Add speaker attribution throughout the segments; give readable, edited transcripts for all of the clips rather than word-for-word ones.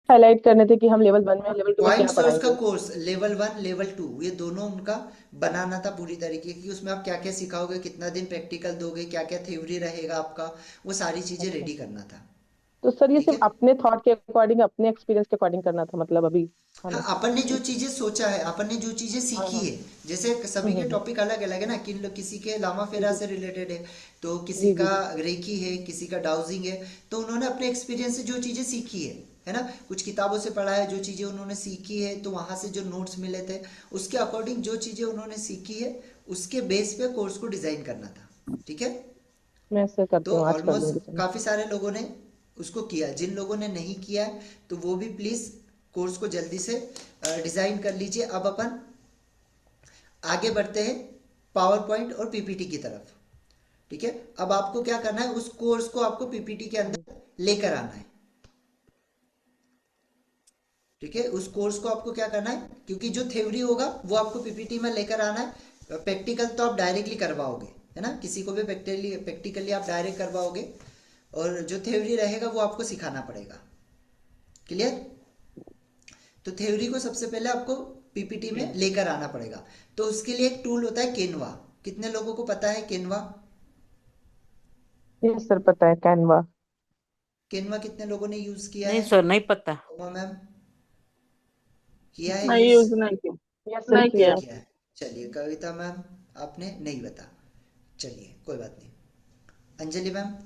Speaker 1: Highlight करने थे कि हम लेवल 1 में, लेवल 2 में क्या
Speaker 2: पॉइंट्स है उसका
Speaker 1: पढ़ाएंगे।
Speaker 2: कोर्स, लेवल 1 लेवल 2 ये दोनों उनका बनाना था पूरी तरीके की। उसमें आप क्या क्या सिखाओगे, कितना दिन प्रैक्टिकल दोगे, क्या क्या थ्योरी रहेगा आपका, वो सारी चीजें
Speaker 1: अच्छा।
Speaker 2: रेडी करना था।
Speaker 1: तो सर ये
Speaker 2: ठीक
Speaker 1: सिर्फ
Speaker 2: है।
Speaker 1: अपने थॉट के अकॉर्डिंग, अपने एक्सपीरियंस के अकॉर्डिंग करना था मतलब अभी
Speaker 2: हाँ,
Speaker 1: हमें।
Speaker 2: अपन ने जो चीजें सोचा है, अपन ने जो चीजें
Speaker 1: हाँ
Speaker 2: सीखी
Speaker 1: हाँ।
Speaker 2: है, जैसे सभी के
Speaker 1: हम्म।
Speaker 2: टॉपिक अलग अलग है ना, किसी के लामा
Speaker 1: जी
Speaker 2: फेरा
Speaker 1: जी
Speaker 2: से रिलेटेड है, तो किसी
Speaker 1: जी जी
Speaker 2: का
Speaker 1: जी।
Speaker 2: रेकी है, किसी का डाउजिंग है। तो उन्होंने अपने एक्सपीरियंस से जो चीजें सीखी है ना, कुछ किताबों से पढ़ा है, जो चीजें उन्होंने सीखी है, तो वहां से जो नोट्स मिले थे उसके अकॉर्डिंग जो चीजें उन्होंने सीखी है, उसके बेस पे कोर्स को डिजाइन करना था। ठीक है।
Speaker 1: मैं ऐसे
Speaker 2: तो
Speaker 1: करती हूँ, आज कर
Speaker 2: ऑलमोस्ट
Speaker 1: दूंगी सर।
Speaker 2: काफ़ी सारे लोगों ने उसको किया। जिन लोगों ने नहीं किया है तो वो भी प्लीज़ कोर्स को जल्दी से डिज़ाइन कर लीजिए। अब अपन आगे बढ़ते हैं पावर पॉइंट और पीपीटी की तरफ। ठीक है। अब आपको क्या करना है, उस कोर्स को आपको पीपीटी के
Speaker 1: हम्म।
Speaker 2: अंदर लेकर आना है। ठीक है। उस कोर्स को आपको क्या करना है, क्योंकि जो थ्योरी होगा वो आपको पीपीटी में लेकर आना है। प्रैक्टिकल तो आप डायरेक्टली करवाओगे, है ना, किसी को भी प्रैक्टिकली प्रैक्टिकली आप डायरेक्ट करवाओगे, और जो थ्योरी रहेगा वो आपको सिखाना पड़ेगा। क्लियर। तो थ्योरी को सबसे पहले आपको पीपीटी में लेकर आना पड़ेगा। तो उसके लिए एक टूल होता है केनवा। कितने लोगों को पता है केनवा?
Speaker 1: ये सर पता है, कैनवा।
Speaker 2: केनवा कितने लोगों ने यूज किया
Speaker 3: नहीं
Speaker 2: है?
Speaker 3: सर, नहीं पता।
Speaker 2: उमा मैम, किया है
Speaker 4: नहीं,
Speaker 2: यूज?
Speaker 4: यूज नहीं किया।
Speaker 1: यस सर,
Speaker 4: नहीं
Speaker 2: नहीं
Speaker 4: किया।
Speaker 2: किया है। चलिए, कविता मैम आपने नहीं बता, चलिए कोई बात नहीं। अंजलि मैम,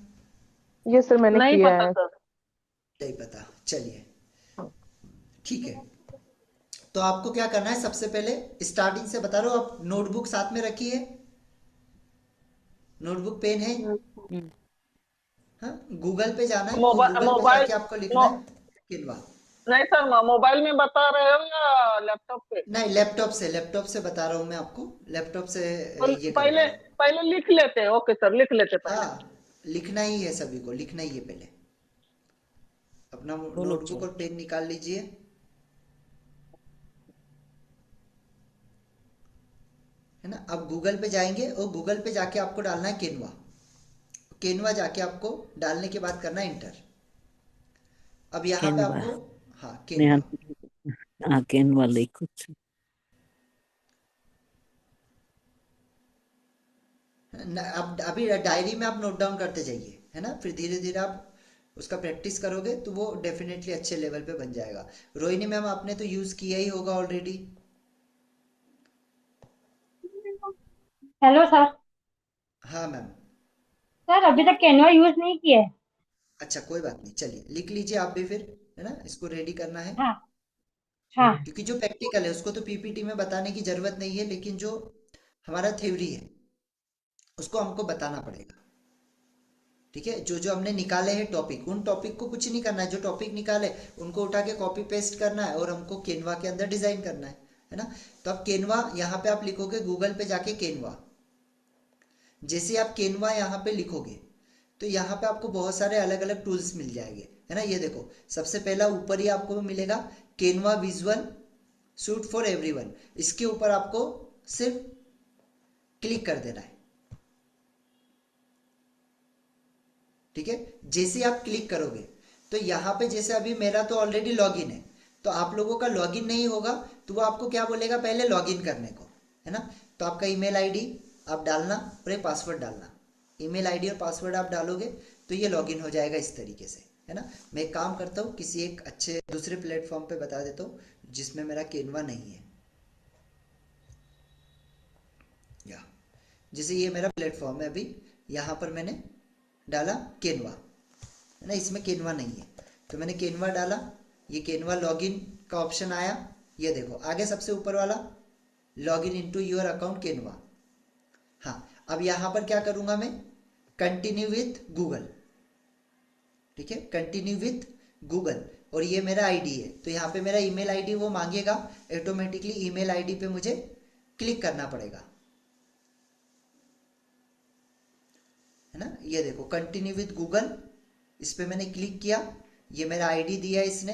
Speaker 1: ये सर मैंने
Speaker 4: नहीं
Speaker 1: किया
Speaker 4: पता
Speaker 1: है।
Speaker 4: सर।
Speaker 2: नहीं पता, चलिए ठीक है। तो आपको क्या करना है, सबसे पहले स्टार्टिंग से बता रहा हूँ, आप नोटबुक साथ में रखिए, नोटबुक पेन है?
Speaker 3: हम्म।
Speaker 2: हाँ, गूगल पे जाना है और
Speaker 4: मोबाइल
Speaker 2: गूगल पे
Speaker 4: मोबाइल
Speaker 2: जाके आपको लिखना
Speaker 4: मो,
Speaker 2: है किनवा।
Speaker 4: नहीं सर, मोबाइल में बता रहे हो या लैपटॉप पे?
Speaker 2: नहीं, लैपटॉप से बता रहा हूँ मैं आपको, लैपटॉप से ये करवा
Speaker 4: पहले
Speaker 2: रहा हूँ।
Speaker 4: पहले लिख लेते हैं। ओके सर, लिख लेते पहले।
Speaker 2: हाँ, लिखना ही है, सभी को लिखना ही है पहले। अपना
Speaker 3: बोलो
Speaker 2: नोटबुक
Speaker 3: चल।
Speaker 2: और पेन निकाल लीजिए। है ना। अब गूगल पे जाएंगे और गूगल पे जाके आपको डालना है केनवा। केनवा जाके आपको डालने के बाद करना है इंटर। अब यहाँ पे
Speaker 3: केनवा।
Speaker 2: आपको, हाँ
Speaker 3: नेहा।
Speaker 2: केनवा।
Speaker 3: हाँ, केनवा लिखो।
Speaker 2: अब अभी डायरी में आप नोट डाउन करते जाइए, है ना, फिर धीरे धीरे आप उसका प्रैक्टिस करोगे तो वो डेफिनेटली अच्छे लेवल पे बन जाएगा। रोहिणी मैम, आपने तो यूज़ किया ही होगा ऑलरेडी।
Speaker 5: Hello sir.
Speaker 2: हाँ मैम।
Speaker 5: सर अभी तक कैनवा यूज नहीं किया है।
Speaker 2: अच्छा कोई बात नहीं, चलिए लिख लीजिए आप भी फिर, है ना, इसको रेडी करना है।
Speaker 5: हाँ हाँ।
Speaker 2: क्योंकि जो प्रैक्टिकल है उसको तो पीपीटी में बताने की जरूरत नहीं है, लेकिन जो हमारा थ्योरी है उसको हमको बताना पड़ेगा। ठीक है। जो जो हमने निकाले हैं टॉपिक, उन टॉपिक को कुछ नहीं करना है, जो टॉपिक निकाले उनको उठा के कॉपी पेस्ट करना है और हमको केनवा के अंदर डिजाइन करना है ना। तो अब केनवा यहाँ पे आप लिखोगे गूगल पे जाके केनवा। जैसे आप केनवा यहाँ पे लिखोगे तो यहाँ पे आपको बहुत सारे अलग अलग टूल्स मिल जाएंगे, है ना। ये देखो, सबसे पहला ऊपर ही आपको मिलेगा Kenwa visual suit for everyone. इसके ऊपर आपको सिर्फ क्लिक कर देना है। ठीक है। जैसे आप क्लिक करोगे तो यहाँ पे, जैसे अभी मेरा तो ऑलरेडी लॉगिन है, तो आप लोगों का लॉगिन नहीं होगा, तो वो आपको क्या बोलेगा, पहले लॉगिन करने को, है ना। तो आपका ईमेल आईडी आप डालना और एक पासवर्ड डालना। ईमेल आईडी और पासवर्ड आप डालोगे तो ये लॉगिन हो जाएगा इस तरीके से, है ना। मैं एक काम करता हूँ, किसी एक अच्छे दूसरे प्लेटफॉर्म पे बता देता हूँ जिसमें मेरा केनवा नहीं है। या जैसे ये मेरा प्लेटफॉर्म है अभी, यहाँ पर मैंने डाला केनवा, है ना, इसमें केनवा नहीं है, तो मैंने केनवा डाला। ये केनवा लॉगिन का ऑप्शन आया, ये देखो आगे सबसे ऊपर वाला, login into your account Kenwa. हाँ, अब यहाँ पर क्या करूँगा मैं, कंटिन्यू विथ गूगल। ठीक है, कंटिन्यू विथ गूगल। और ये मेरा आईडी है, तो यहाँ पे मेरा ईमेल आईडी वो मांगेगा, ऑटोमेटिकली ईमेल आईडी पे मुझे क्लिक करना पड़ेगा, है ना। ये देखो कंटिन्यू विथ गूगल, इस पे मैंने क्लिक किया, ये मेरा आईडी दिया इसने।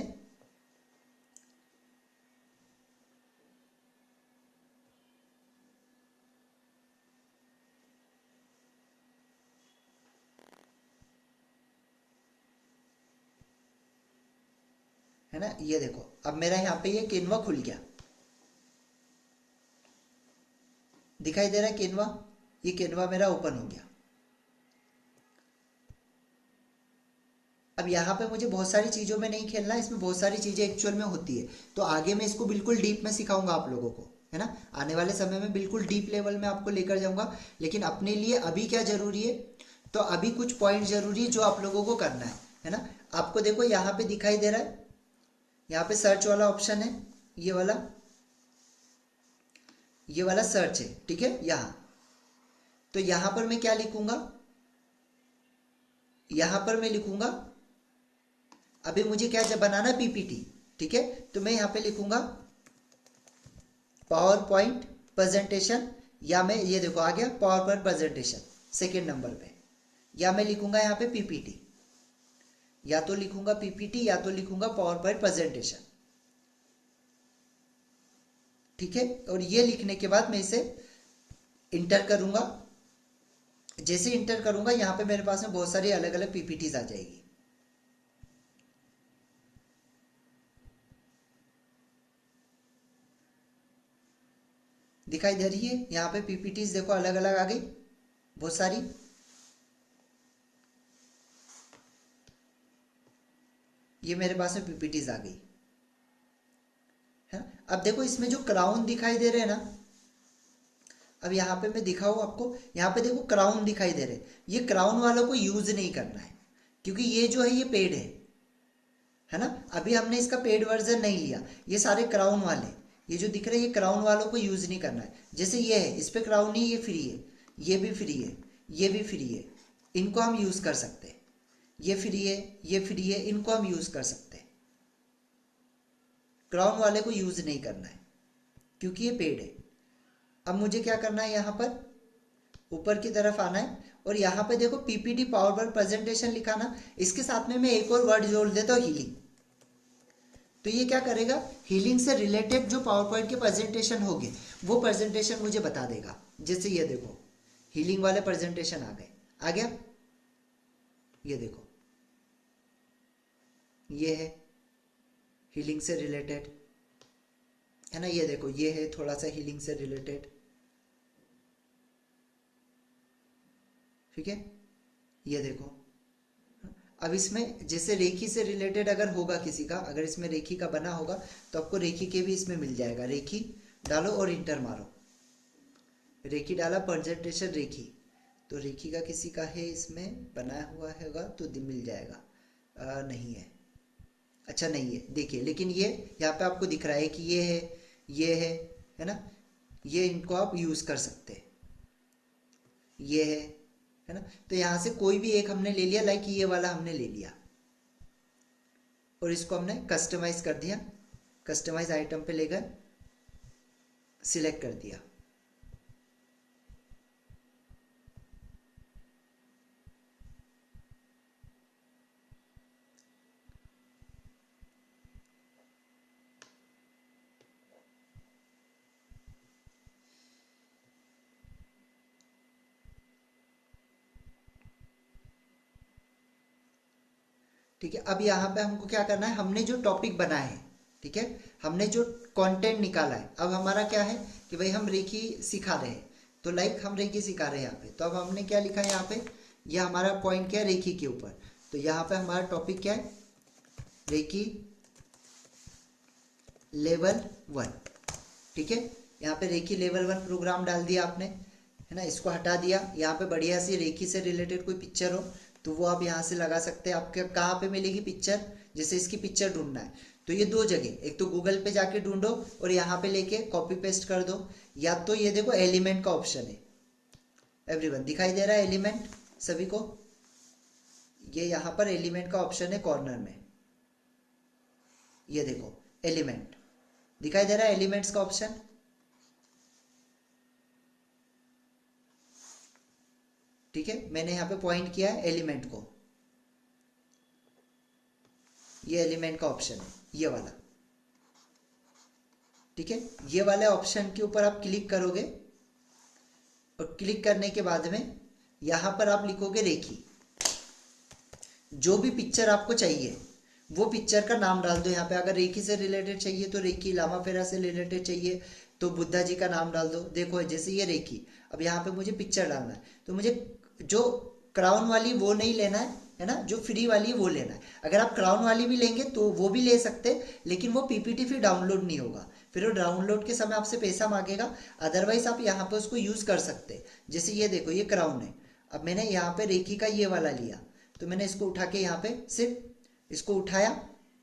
Speaker 2: है ना। ये देखो अब मेरा यहाँ पे ये केनवा खुल गया, दिखाई दे रहा है केनवा, ये केनवा मेरा ओपन हो गया। अब यहाँ पे मुझे बहुत सारी चीज़ों में नहीं खेलना, इसमें बहुत सारी चीज़ें एक्चुअल में होती है, तो आगे मैं इसको बिल्कुल डीप में सिखाऊंगा आप लोगों को, है ना। आने वाले समय में बिल्कुल डीप लेवल में आपको लेकर जाऊंगा, लेकिन अपने लिए अभी क्या जरूरी है, तो अभी कुछ पॉइंट जरूरी है जो आप लोगों को करना है ना। आपको देखो यहाँ पे दिखाई दे रहा है, यहाँ पे सर्च वाला ऑप्शन है, ये वाला सर्च है, ठीक है। यहाँ तो यहाँ पर मैं क्या लिखूंगा, यहाँ पर मैं लिखूंगा, अभी मुझे क्या बनाना पीपीटी, ठीक है। तो मैं यहाँ पे लिखूंगा पावर पॉइंट प्रेजेंटेशन, या मैं ये देखो आ गया power point presentation second number पे, या मैं लिखूंगा यहाँ पे पीपीटी, या तो लिखूंगा पीपीटी या तो लिखूंगा पावर पॉइंट प्रेजेंटेशन, ठीक है। और ये लिखने के बाद मैं इसे इंटर करूंगा। जैसे इंटर करूंगा यहाँ पे मेरे पास में बहुत सारी अलग अलग पीपीटीज आ जाएगी। दिखाई दे रही है यहाँ पे पीपीटीज, देखो अलग अलग आ गई बहुत सारी। ये मेरे पास में पीपीटीज आ गई है। अब देखो इसमें जो क्राउन दिखाई दे रहे हैं ना, अब यहाँ पे मैं दिखाऊँ आपको, यहाँ पे देखो क्राउन दिखाई दे रहे, ये क्राउन वालों को यूज नहीं करना है, क्योंकि ये जो है ये पेड है ना। अभी हमने इसका पेड वर्जन नहीं लिया, ये सारे क्राउन वाले ये जो दिख रहे हैं ये क्राउन वालों को यूज नहीं करना है। जैसे ये है, इस पे क्राउन नहीं, ये फ्री है, ये भी फ्री है, ये भी फ्री है, इनको हम यूज कर सकते हैं। ये फ्री है, ये फ्री है, इनको हम यूज कर सकते हैं। क्राउन वाले को यूज नहीं करना है क्योंकि ये पेड है। अब मुझे क्या करना है, यहाँ पर ऊपर की तरफ आना है और यहाँ पे देखो पीपीटी पावर पॉइंट प्रेजेंटेशन लिखा ना, इसके साथ में मैं एक और वर्ड जोड़ देता हूँ, हीलिंग। तो ये क्या करेगा, हीलिंग से रिलेटेड जो पावर पॉइंट के प्रेजेंटेशन होंगे वो प्रेजेंटेशन मुझे बता देगा। जैसे ये देखो हीलिंग वाले प्रेजेंटेशन आ गए, आ गया, ये देखो ये है हीलिंग से रिलेटेड, है ना। ये देखो ये है थोड़ा सा हीलिंग से रिलेटेड, ठीक है। ये देखो अब इसमें जैसे रेखी से रिलेटेड अगर होगा किसी का, अगर इसमें रेखी का बना होगा तो आपको रेखी के भी इसमें मिल जाएगा। रेखी डालो और इंटर मारो, रेखी डाला प्रेजेंटेशन रेखी, तो रेखी का किसी का है इसमें बना हुआ होगा तो मिल जाएगा। नहीं है, अच्छा नहीं है, देखिए। लेकिन ये यहाँ पे आपको दिख रहा है कि ये है, ये है ना। ये इनको आप यूज कर सकते हैं, ये है ना। तो यहाँ से कोई भी एक हमने ले लिया, लाइक ये वाला हमने ले लिया और इसको हमने कस्टमाइज कर दिया, कस्टमाइज आइटम पे लेकर सिलेक्ट कर दिया। ठीक है। अब यहाँ पे हमको क्या करना है, हमने जो टॉपिक बनाए हैं, ठीक है, हमने जो कंटेंट निकाला है, अब हमारा क्या है कि भाई हम रेखी सिखा रहे हैं, तो लाइक हम रेखी सिखा रहे हैं यहाँ पे। तो अब हमने क्या लिखा है यहाँ पे, ये हमारा पॉइंट क्या है रेखी के ऊपर, तो यहाँ पे हमारा टॉपिक क्या है, रेखी लेवल 1, ठीक है। यहाँ पे रेखी लेवल 1 प्रोग्राम डाल दिया आपने, है ना। इसको हटा दिया, यहाँ पे बढ़िया सी रेखी से रिलेटेड कोई पिक्चर हो तो वो आप यहाँ से लगा सकते हैं। आपके कहाँ पे मिलेगी पिक्चर, जैसे इसकी पिक्चर ढूंढना है तो ये दो जगह, एक तो गूगल पे जाके ढूंढो और यहाँ पे लेके कॉपी पेस्ट कर दो, या तो ये देखो एलिमेंट का ऑप्शन है। एवरीवन दिखाई दे रहा है एलिमेंट सभी को, ये यहाँ पर एलिमेंट का ऑप्शन है कॉर्नर में, ये देखो एलिमेंट दिखाई दे रहा है, एलिमेंट्स का ऑप्शन। ठीक है, मैंने यहाँ पे पॉइंट किया है एलिमेंट को, ये एलिमेंट का ऑप्शन है ये वाला, ठीक है। ये वाले ऑप्शन के ऊपर आप क्लिक करोगे और क्लिक करने के बाद में यहां पर आप लिखोगे रेखी, जो भी पिक्चर आपको चाहिए वो पिक्चर का नाम डाल दो यहाँ पे। अगर रेकी से रिलेटेड चाहिए तो रेकी, लामा फेरा से रिलेटेड चाहिए तो बुद्धा जी का नाम डाल दो। देखो जैसे ये रेकी, अब यहाँ पे मुझे पिक्चर डालना है, तो मुझे जो क्राउन वाली वो नहीं लेना है ना, जो फ्री वाली वो लेना है। अगर आप क्राउन वाली भी लेंगे तो वो भी ले सकते, लेकिन वो पीपीटी फिर डाउनलोड नहीं होगा, फिर वो डाउनलोड के समय आपसे पैसा मांगेगा। अदरवाइज आप यहाँ पे उसको यूज कर सकते। जैसे ये देखो ये क्राउन है, अब मैंने यहाँ पे रेकी का ये वाला लिया, तो मैंने इसको उठा के यहाँ पे सिर्फ इसको उठाया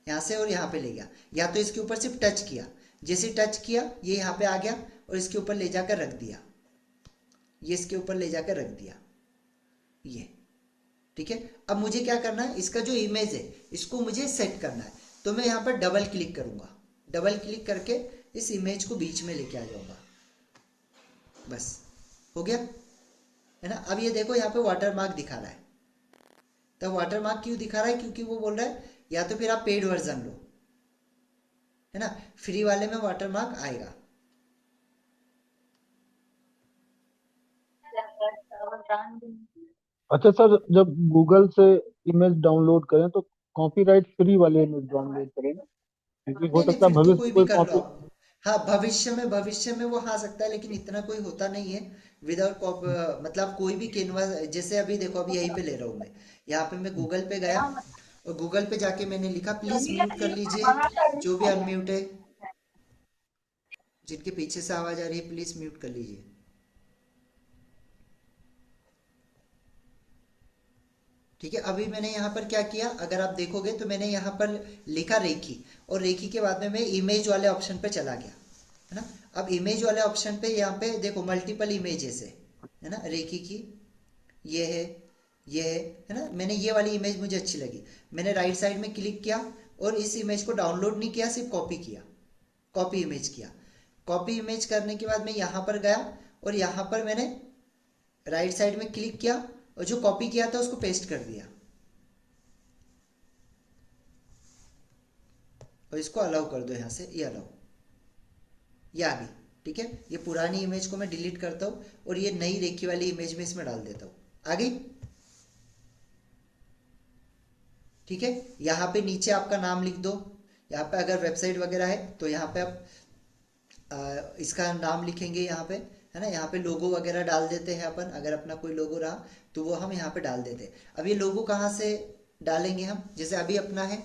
Speaker 2: यहाँ से और यहाँ पे ले गया, या तो इसके ऊपर सिर्फ टच किया, जैसे टच किया ये यहाँ पे आ गया और इसके ऊपर ले जाकर रख दिया, ये इसके ऊपर ले जाकर रख दिया, ये ठीक है। अब मुझे क्या करना है, इसका जो इमेज है इसको मुझे सेट करना है, तो मैं यहाँ पर डबल क्लिक करूंगा, डबल क्लिक करके इस इमेज को बीच में लेके आ जाऊंगा, बस हो गया है ना। अब ये देखो यहाँ पे वाटर मार्क दिखा रहा है, तो वाटर मार्क क्यों दिखा रहा है, क्योंकि वो बोल रहा है या तो फिर आप पेड वर्जन लो, है ना, फ्री वाले में वाटर मार्क आएगा।
Speaker 6: अच्छा सर, जब गूगल से इमेज डाउनलोड करें तो कॉपीराइट फ्री वाले इमेज डाउनलोड करें ना, क्योंकि हो
Speaker 2: नहीं नहीं,
Speaker 6: सकता है
Speaker 2: फिर तो
Speaker 6: भविष्य
Speaker 2: कोई
Speaker 6: में
Speaker 2: भी
Speaker 6: कोई
Speaker 2: कर लो
Speaker 6: कॉपी।
Speaker 2: आप। हाँ, भविष्य में वो आ सकता है, लेकिन इतना कोई होता नहीं है विदाउट कॉप। मतलब कोई भी कैनवास, जैसे अभी देखो अभी यहीं पे ले रहा हूँ मैं, यहाँ पे मैं गूगल पे गया और गूगल पे जाके मैंने लिखा प्लीज म्यूट कर लीजिए जो भी अनम्यूट है, जिनके पीछे से आवाज आ रही है प्लीज म्यूट कर लीजिए। ठीक है, अभी मैंने यहाँ पर क्या किया, अगर आप देखोगे तो मैंने यहाँ पर लिखा रेखी, और रेखी के बाद में मैं इमेज वाले ऑप्शन पे चला गया, है ना। अब इमेज वाले ऑप्शन पे यहाँ पे देखो मल्टीपल इमेजेस है ना, रेखी की ये है, ये है ना। मैंने ये वाली इमेज मुझे अच्छी लगी, मैंने राइट साइड में क्लिक किया और इस इमेज को डाउनलोड नहीं किया, सिर्फ कॉपी किया, कॉपी इमेज किया। कॉपी इमेज करने के बाद मैं यहाँ पर गया और यहाँ पर मैंने राइट साइड में क्लिक किया और जो कॉपी किया था उसको पेस्ट कर दिया और इसको अलाउ कर दो, यहाँ से ये अलाउ, ये आ गई। ठीक है, ये पुरानी इमेज को मैं डिलीट करता हूँ और ये नई रेखी वाली इमेज में इसमें डाल देता हूँ, आ गई। ठीक है, यहाँ पे नीचे आपका नाम लिख दो, यहाँ पे अगर वेबसाइट वगैरह है तो यहाँ पे आप इसका नाम लिखेंगे यहाँ पे, है ना। यहाँ पे लोगो वगैरह डाल देते हैं अपन, अगर अपना कोई लोगो रहा तो वो हम यहाँ पे डाल देते हैं। अब ये लोगो कहाँ से डालेंगे हम, जैसे अभी अपना है,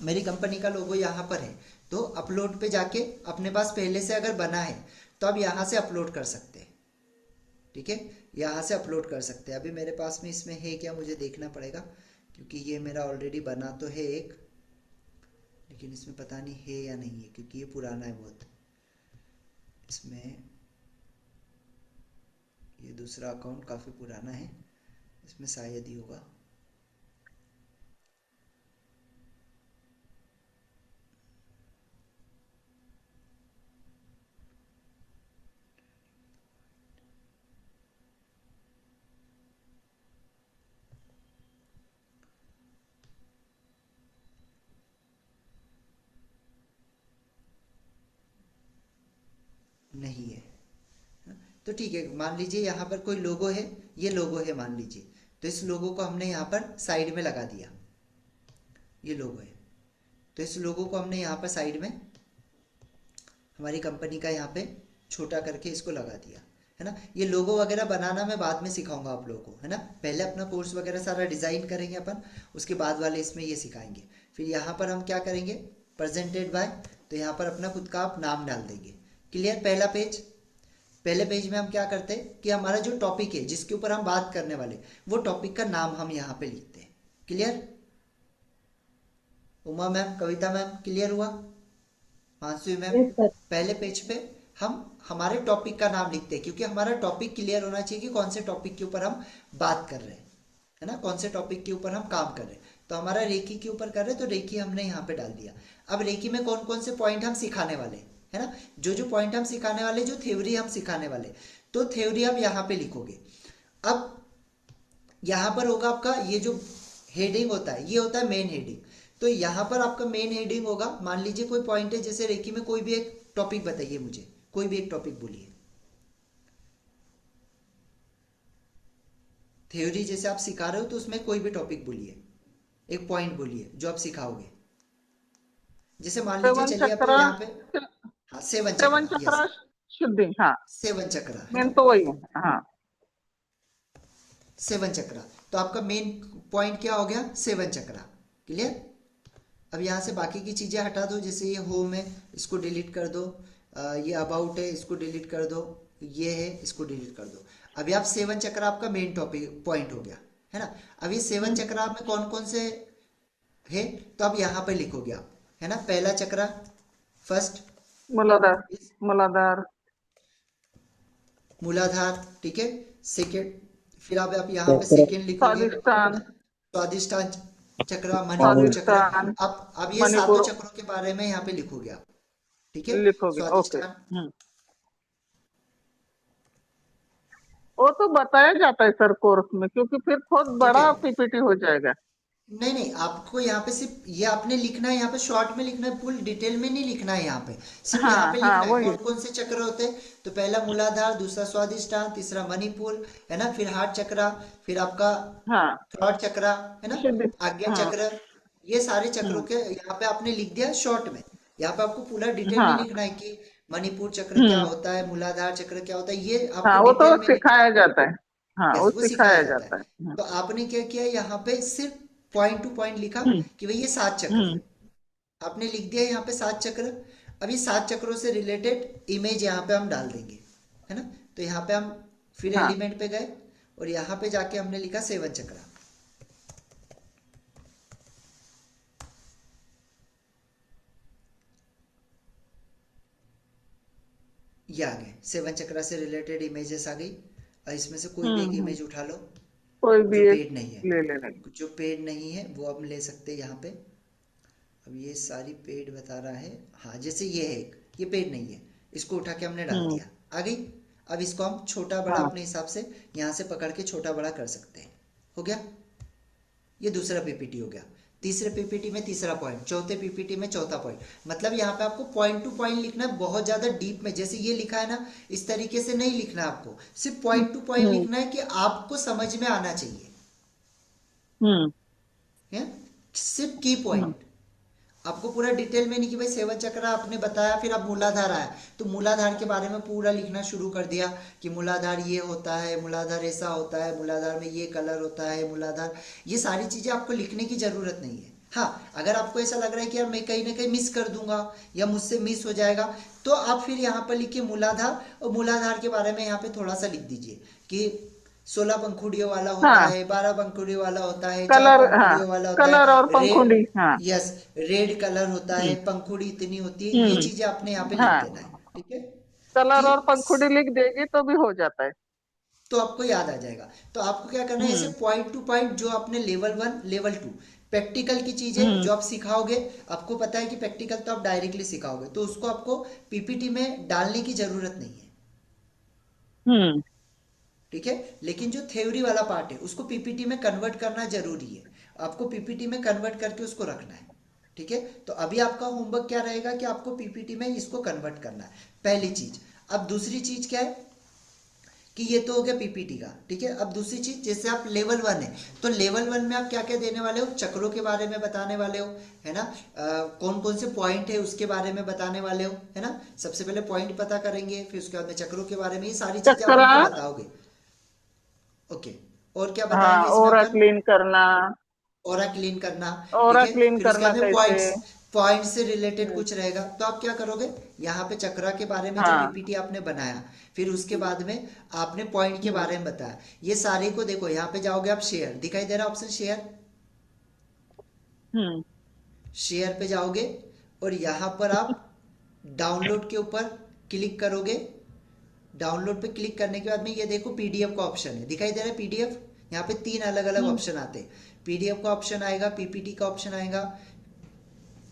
Speaker 2: मेरी कंपनी का लोगो यहाँ पर है, तो अपलोड पे जाके अपने पास पहले से अगर बना है तो आप यहाँ से अपलोड कर सकते हैं। ठीक है, यहाँ से अपलोड कर सकते हैं। अभी मेरे पास में इसमें है क्या, मुझे देखना पड़ेगा, क्योंकि ये मेरा ऑलरेडी बना तो है एक, लेकिन इसमें पता नहीं है या नहीं है, क्योंकि ये पुराना है बहुत। इसमें ये दूसरा अकाउंट काफ़ी पुराना है, इसमें शायद ही होगा। नहीं है, तो ठीक है, मान लीजिए यहाँ पर कोई लोगो है, ये लोगो है मान लीजिए, तो इस लोगो को हमने यहाँ पर साइड में लगा दिया, ये लोगो है, तो इस लोगो को हमने यहाँ पर साइड में हमारी कंपनी का यहाँ पे छोटा करके इसको लगा दिया, है ना। ये लोगो वगैरह बनाना मैं बाद में सिखाऊंगा आप लोगों को, है ना। पहले अपना कोर्स वगैरह सारा डिजाइन करेंगे अपन, उसके बाद वाले इसमें ये सिखाएंगे। फिर यहाँ पर हम क्या करेंगे, प्रेजेंटेड बाय, तो यहाँ पर अपना खुद का आप नाम डाल देंगे। क्लियर, पहला पेज, पहले पेज में हम क्या करते हैं कि हमारा जो टॉपिक है जिसके ऊपर हम बात करने वाले, वो टॉपिक का नाम हम यहाँ पे लिखते हैं। क्लियर, उमा मैम, कविता मैम, क्लियर हुआ, मानसी मैम।
Speaker 5: Yes sir.
Speaker 2: पहले पेज पे हम हमारे टॉपिक का नाम लिखते हैं, क्योंकि हमारा टॉपिक क्लियर होना चाहिए कि कौन से टॉपिक के ऊपर हम बात कर रहे हैं, है ना, कौन से टॉपिक के ऊपर हम काम कर रहे हैं। तो हमारा रेकी के ऊपर कर रहे हैं, तो रेकी हमने यहाँ पे डाल दिया। अब रेकी में कौन कौन से पॉइंट हम सिखाने वाले, है ना, जो जो पॉइंट हम सिखाने वाले, जो थ्योरी हम सिखाने वाले, तो थ्योरी आप यहाँ पे लिखोगे। अब यहाँ पर होगा आपका ये जो हेडिंग होता है, ये होता है मेन हेडिंग। तो यहाँ पर आपका मेन हेडिंग होगा, मान लीजिए कोई पॉइंट है, जैसे रेकी में कोई भी एक टॉपिक बताइए मुझे, कोई भी एक टॉपिक बोलिए। थ्योरी जैसे आप सिखा रहे हो तो उसमें कोई भी टॉपिक बोलिए, एक पॉइंट बोलिए जो आप सिखाओगे। जैसे मान लीजिए,
Speaker 4: सेवन
Speaker 2: चलिए आप
Speaker 4: चक्रा।
Speaker 2: यहाँ पे, हाँ सेवन
Speaker 4: सेवन
Speaker 2: चक्रा, यस
Speaker 4: चक्रा शुद्धि, हाँ।
Speaker 2: सेवन चक्रा है
Speaker 4: मेन
Speaker 2: ना,
Speaker 4: तो वही है, हाँ।
Speaker 2: सेवन चक्रा। तो आपका मेन पॉइंट क्या हो गया, सेवन चक्रा। क्लियर। अब यहाँ से बाकी की चीजें हटा दो, जैसे ये होम है इसको डिलीट कर दो, ये अबाउट है इसको डिलीट कर दो, ये है इसको डिलीट कर दो। अभी आप सेवन चक्र आपका मेन टॉपिक पॉइंट हो गया है ना। अब ये सेवन चक्र में कौन कौन से है, तो आप यहाँ पे लिखोगे आप, है ना। पहला चक्र फर्स्ट
Speaker 4: मूलाधार। मूलाधार।
Speaker 2: मूलाधार, ठीक है। सेकेंड, फिर आप यहाँ पे सेकेंड लिखोगे,
Speaker 4: स्वादिष्टान।
Speaker 2: स्वादिष्टान चक्र, मणिपुर चक्र।
Speaker 4: स्वादिष्टान।
Speaker 2: अब ये सातों
Speaker 4: मणिपुर
Speaker 2: चक्रों के बारे में यहाँ पे लिखोगे आप, ठीक है।
Speaker 4: लिखोगे, ओके।
Speaker 2: स्वादिष्टान,
Speaker 4: वो तो बताया जाता है सर कोर्स में, क्योंकि फिर बहुत
Speaker 2: ठीक है।
Speaker 4: बड़ा पीपीटी हो जाएगा।
Speaker 2: नहीं नहीं, आपको यहाँ पे सिर्फ ये आपने लिखना है, यहाँ पे शॉर्ट में लिखना है, फुल डिटेल में नहीं लिखना है। यहाँ पे सिर्फ यहाँ
Speaker 4: हाँ
Speaker 2: पे
Speaker 4: हाँ,
Speaker 2: लिखना है
Speaker 4: वही।
Speaker 2: कौन कौन से चक्र होते हैं। तो पहला मूलाधार, दूसरा स्वादिष्टान, तीसरा मणिपुर, है ना, फिर हार्ट चक्र, फिर आपका
Speaker 4: हाँ,
Speaker 2: थ्रॉट चक्र, है ना,
Speaker 4: शुद्धि।
Speaker 2: आज्ञा
Speaker 4: हाँ।
Speaker 2: चक्र। ये सारे चक्रों
Speaker 4: हम्म।
Speaker 2: के यहाँ पे आपने लिख दिया शॉर्ट में। यहाँ पे आपको पूरा डिटेल नहीं
Speaker 4: हाँ।
Speaker 2: लिखना है कि मणिपुर चक्र क्या
Speaker 4: हम्म।
Speaker 2: होता है, मूलाधार चक्र क्या होता है, ये आपको
Speaker 4: हाँ, वो तो
Speaker 2: डिटेल में लिखना
Speaker 4: सिखाया
Speaker 2: है।
Speaker 4: जाता है। हाँ,
Speaker 2: यस,
Speaker 4: वो
Speaker 2: वो सिखाया
Speaker 4: सिखाया
Speaker 2: जाता है।
Speaker 4: जाता है।
Speaker 2: तो आपने क्या किया, यहाँ पे सिर्फ पॉइंट टू पॉइंट लिखा
Speaker 4: हम्म।
Speaker 2: कि भाई ये सात चक्र
Speaker 4: हम्म।
Speaker 2: है। आपने लिख दिया यहाँ पे सात चक्र। अब ये सात चक्रों से रिलेटेड इमेज यहाँ पे हम डाल देंगे, है ना। तो यहाँ पे हम फिर
Speaker 4: हाँ।
Speaker 2: एलिमेंट पे गए और यहाँ पे जाके हमने लिखा सेवन चक्र। ये आ गए, सेवन चक्र से रिलेटेड इमेजेस आ गई। और इसमें से कोई भी एक
Speaker 4: हम्म।
Speaker 2: इमेज उठा लो
Speaker 4: कोई भी
Speaker 2: जो
Speaker 4: एक
Speaker 2: पेड नहीं है।
Speaker 4: ले लेने।
Speaker 2: जो पेड नहीं है वो हम ले सकते हैं यहाँ पे। अब ये सारी पेड बता रहा है, हाँ जैसे ये है एक, ये पेड नहीं है, इसको उठा के हमने डाल दिया, आ गई। अब इसको हम छोटा बड़ा
Speaker 4: हाँ।
Speaker 2: अपने हिसाब से यहाँ से पकड़ के छोटा बड़ा कर सकते हैं। हो गया, ये दूसरा पीपीटी हो गया। तीसरे पीपीटी में तीसरा पॉइंट, चौथे पीपीटी में चौथा पॉइंट। मतलब यहाँ पे आपको पॉइंट टू पॉइंट लिखना है, बहुत ज्यादा डीप में, जैसे ये लिखा है ना इस तरीके से नहीं लिखना है आपको। सिर्फ पॉइंट टू पॉइंट लिखना है कि आपको समझ में आना चाहिए,
Speaker 4: हम्म।
Speaker 2: है। सिर्फ की पॉइंट, आपको पूरा डिटेल में नहीं कि भाई सेवन चक्र आपने बताया फिर अब मूलाधार आया तो मूलाधार के बारे में पूरा लिखना शुरू कर दिया कि मूलाधार ये होता है, मूलाधार ऐसा होता है, मूलाधार में ये कलर होता है, मूलाधार, ये सारी चीजें आपको लिखने की जरूरत नहीं है। हाँ, अगर आपको ऐसा लग रहा है कि यार मैं कहीं ना कहीं मिस कर दूंगा या मुझसे मिस हो जाएगा, तो आप फिर यहाँ पर लिखिए मूलाधार, और मूलाधार के बारे में यहाँ पे थोड़ा सा लिख दीजिए कि 16 पंखुड़ियों वाला होता
Speaker 4: हाँ,
Speaker 2: है, 12 पंखुड़ियों वाला होता है, 4
Speaker 4: कलर। हाँ,
Speaker 2: पंखुड़ियों वाला होता
Speaker 4: कलर और
Speaker 2: है,
Speaker 4: पंखुड़ी। हाँ।
Speaker 2: यस, रेड कलर होता है,
Speaker 4: हम्म।
Speaker 2: पंखुड़ी इतनी होती है, ये
Speaker 4: हम्म।
Speaker 2: चीजें आपने यहाँ पे लिख
Speaker 4: हाँ,
Speaker 2: देना है, ठीक है।
Speaker 4: कलर और
Speaker 2: कि
Speaker 4: पंखुड़ी लिख देगी तो भी हो जाता है।
Speaker 2: तो आपको याद आ जाएगा। तो आपको क्या करना है, ऐसे
Speaker 4: हम्म।
Speaker 2: पॉइंट टू पॉइंट जो आपने लेवल 1 लेवल 2 प्रैक्टिकल की चीजें
Speaker 4: हम्म।
Speaker 2: जो आप सिखाओगे, आपको पता है कि प्रैक्टिकल तो आप डायरेक्टली सिखाओगे, तो उसको आपको पीपीटी में डालने की जरूरत नहीं है,
Speaker 4: हम्म।
Speaker 2: ठीक है। लेकिन जो थ्योरी वाला पार्ट है उसको पीपीटी में कन्वर्ट करना जरूरी है, आपको पीपीटी में कन्वर्ट करके उसको रखना है, ठीक है। तो अभी आपका होमवर्क क्या रहेगा कि आपको पीपीटी में इसको कन्वर्ट करना है, पहली चीज। अब दूसरी चीज क्या है कि ये तो हो गया पीपीटी का, ठीक है। अब दूसरी चीज, जैसे आप लेवल 1 है तो लेवल 1 में आप क्या क्या देने वाले हो, चक्रों के बारे में बताने वाले हो, है ना। कौन कौन से पॉइंट है उसके बारे में बताने वाले हो, है ना। सबसे पहले पॉइंट पता करेंगे, फिर उसके बाद में चक्रों के बारे में, ये सारी चीजें आप
Speaker 4: चक्रा।
Speaker 2: उनको बताओगे, ओके। और क्या
Speaker 4: हाँ,
Speaker 2: बताएंगे इसमें
Speaker 4: ओरा
Speaker 2: अपन,
Speaker 4: क्लीन करना।
Speaker 2: ओरा क्लीन करना, ठीक
Speaker 4: ओरा
Speaker 2: है।
Speaker 4: क्लीन
Speaker 2: फिर उसके
Speaker 4: करना
Speaker 2: बाद में
Speaker 4: कैसे?
Speaker 2: पॉइंट्स, पॉइंट से रिलेटेड
Speaker 4: हम्म।
Speaker 2: कुछ रहेगा, तो आप क्या करोगे, यहाँ पे चक्रा के बारे में जब
Speaker 4: हाँ।
Speaker 2: पीपीटी आपने बनाया, फिर उसके बाद में आपने पॉइंट के
Speaker 4: हम्म।
Speaker 2: बारे में बताया, ये सारे को देखो, यहाँ पे जाओगे आप, शेयर दिखाई दे रहा ऑप्शन, शेयर,
Speaker 4: हम्म।
Speaker 2: शेयर पे जाओगे और यहाँ पर आप डाउनलोड के ऊपर क्लिक करोगे। डाउनलोड पे क्लिक करने के बाद में ये देखो पीडीएफ का ऑप्शन है, दिखाई दे रहा है पीडीएफ। यहाँ पे 3 अलग अलग
Speaker 4: हम्म।
Speaker 2: ऑप्शन आते हैं, पीडीएफ का ऑप्शन आएगा, पीपीटी का ऑप्शन आएगा,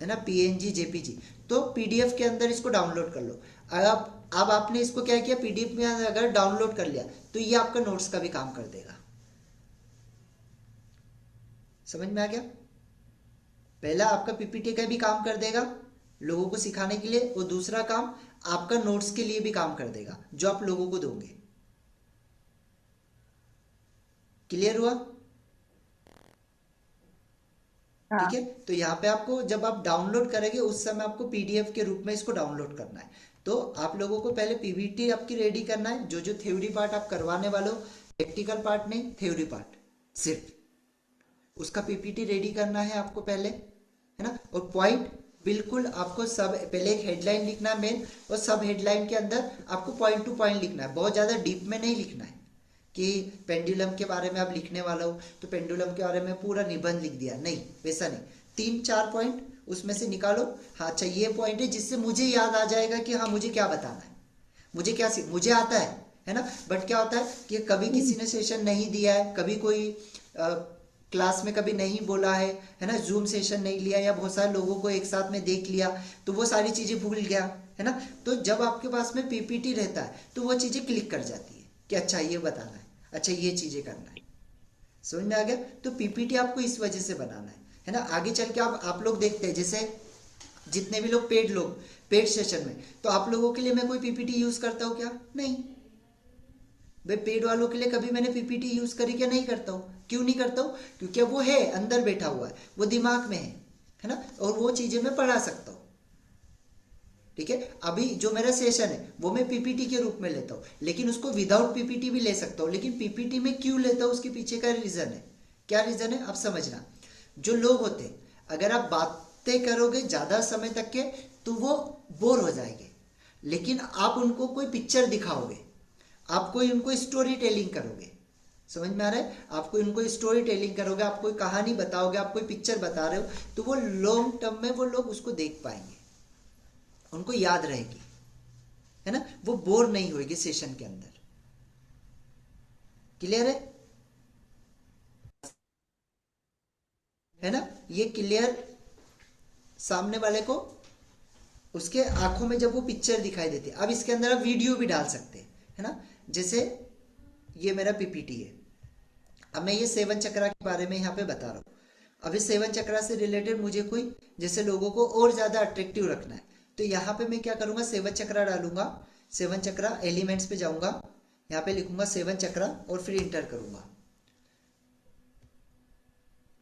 Speaker 2: है ना, पीएनजी, जेपीजी। तो पीडीएफ के अंदर इसको डाउनलोड कर लो। अब आपने इसको क्या किया, पीडीएफ में अगर डाउनलोड कर लिया तो ये आपका नोट्स का भी काम कर देगा। समझ में आ गया, पहला आपका पीपीटी का भी काम कर देगा लोगों को सिखाने के लिए, और दूसरा काम आपका नोट्स के लिए भी काम कर देगा जो आप लोगों को दोगे। क्लियर हुआ। ठीक
Speaker 4: हाँ।
Speaker 2: है, तो यहाँ पे आपको जब आप डाउनलोड करेंगे उस समय आपको पीडीएफ के रूप में इसको डाउनलोड करना है। तो आप लोगों को पहले पीपीटी आपकी रेडी करना है, जो जो थ्योरी पार्ट आप करवाने वाले हो, प्रैक्टिकल पार्ट नहीं, थ्योरी पार्ट सिर्फ, उसका पीपीटी रेडी करना है आपको पहले, है ना। और पॉइंट बिल्कुल आपको सब पहले एक हेडलाइन लिखना है मेन, और सब हेडलाइन के अंदर आपको पॉइंट टू पॉइंट लिखना है, बहुत ज़्यादा डीप में नहीं लिखना है कि पेंडुलम के बारे में आप लिखने वाला हो तो पेंडुलम के बारे में पूरा निबंध लिख दिया, नहीं वैसा नहीं। 3-4 पॉइंट उसमें से निकालो, हाँ अच्छा ये पॉइंट है जिससे मुझे याद आ जाएगा कि हाँ मुझे क्या बताना है, मुझे क्या मुझे आता है ना। बट क्या होता है कि कभी किसी ने सेशन नहीं दिया है, कभी कोई क्लास में कभी नहीं बोला है ना, जूम सेशन नहीं लिया या बहुत सारे लोगों को एक साथ में देख लिया तो वो सारी चीजें भूल गया, है ना। तो जब आपके पास में पीपीटी रहता है तो वो चीजें क्लिक कर जाती है कि अच्छा ये बताना है, अच्छा ये चीजें करना है, समझ में आ गया। तो पीपीटी आपको इस वजह से बनाना है ना। आगे चल के आप लोग देखते हैं, जैसे जितने भी लोग पेड सेशन में, तो आप लोगों के लिए मैं कोई पीपीटी यूज करता हूँ क्या? नहीं भाई, पेड वालों के लिए कभी मैंने पीपीटी यूज करी क्या? नहीं करता हूँ। क्यों नहीं करता हूँ? क्योंकि वो है अंदर बैठा हुआ है, वो दिमाग में है ना, और वो चीजें मैं पढ़ा सकता हूँ। ठीक है, अभी जो मेरा सेशन है वो मैं पीपीटी के रूप में लेता हूँ, लेकिन उसको विदाउट पीपीटी भी ले सकता हूँ। लेकिन पीपीटी में क्यों लेता हूँ, उसके पीछे का रीजन है। क्या रीजन है आप समझना। जो लोग होते हैं, अगर आप बातें करोगे ज्यादा समय तक के तो वो बोर हो जाएंगे, लेकिन आप उनको कोई पिक्चर दिखाओगे, आप कोई उनको स्टोरी टेलिंग करोगे, समझ में आ रहा है, आप कोई उनको स्टोरी टेलिंग करोगे, आप कोई कहानी बताओगे, आप कोई पिक्चर बता रहे हो, तो वो लॉन्ग टर्म में वो लोग उसको देख पाएंगे, उनको याद रहेगी, है ना, वो बोर नहीं होगी सेशन के अंदर। क्लियर है ना, ये क्लियर सामने वाले को, उसके आंखों में जब वो पिक्चर दिखाई देती है। अब इसके अंदर आप वीडियो भी डाल सकते हैं, है ना। जैसे ये मेरा पीपीटी है, अब मैं ये सेवन चक्रा के बारे में यहाँ पे बता रहा हूँ। अभी सेवन चक्रा से रिलेटेड मुझे कोई जैसे लोगों को और ज्यादा अट्रैक्टिव रखना है, तो यहाँ पे मैं क्या करूंगा, सेवन चक्रा डालूंगा, सेवन चक्रा एलिमेंट्स पे जाऊंगा, यहाँ पे लिखूंगा सेवन चक्रा और फिर इंटर करूंगा,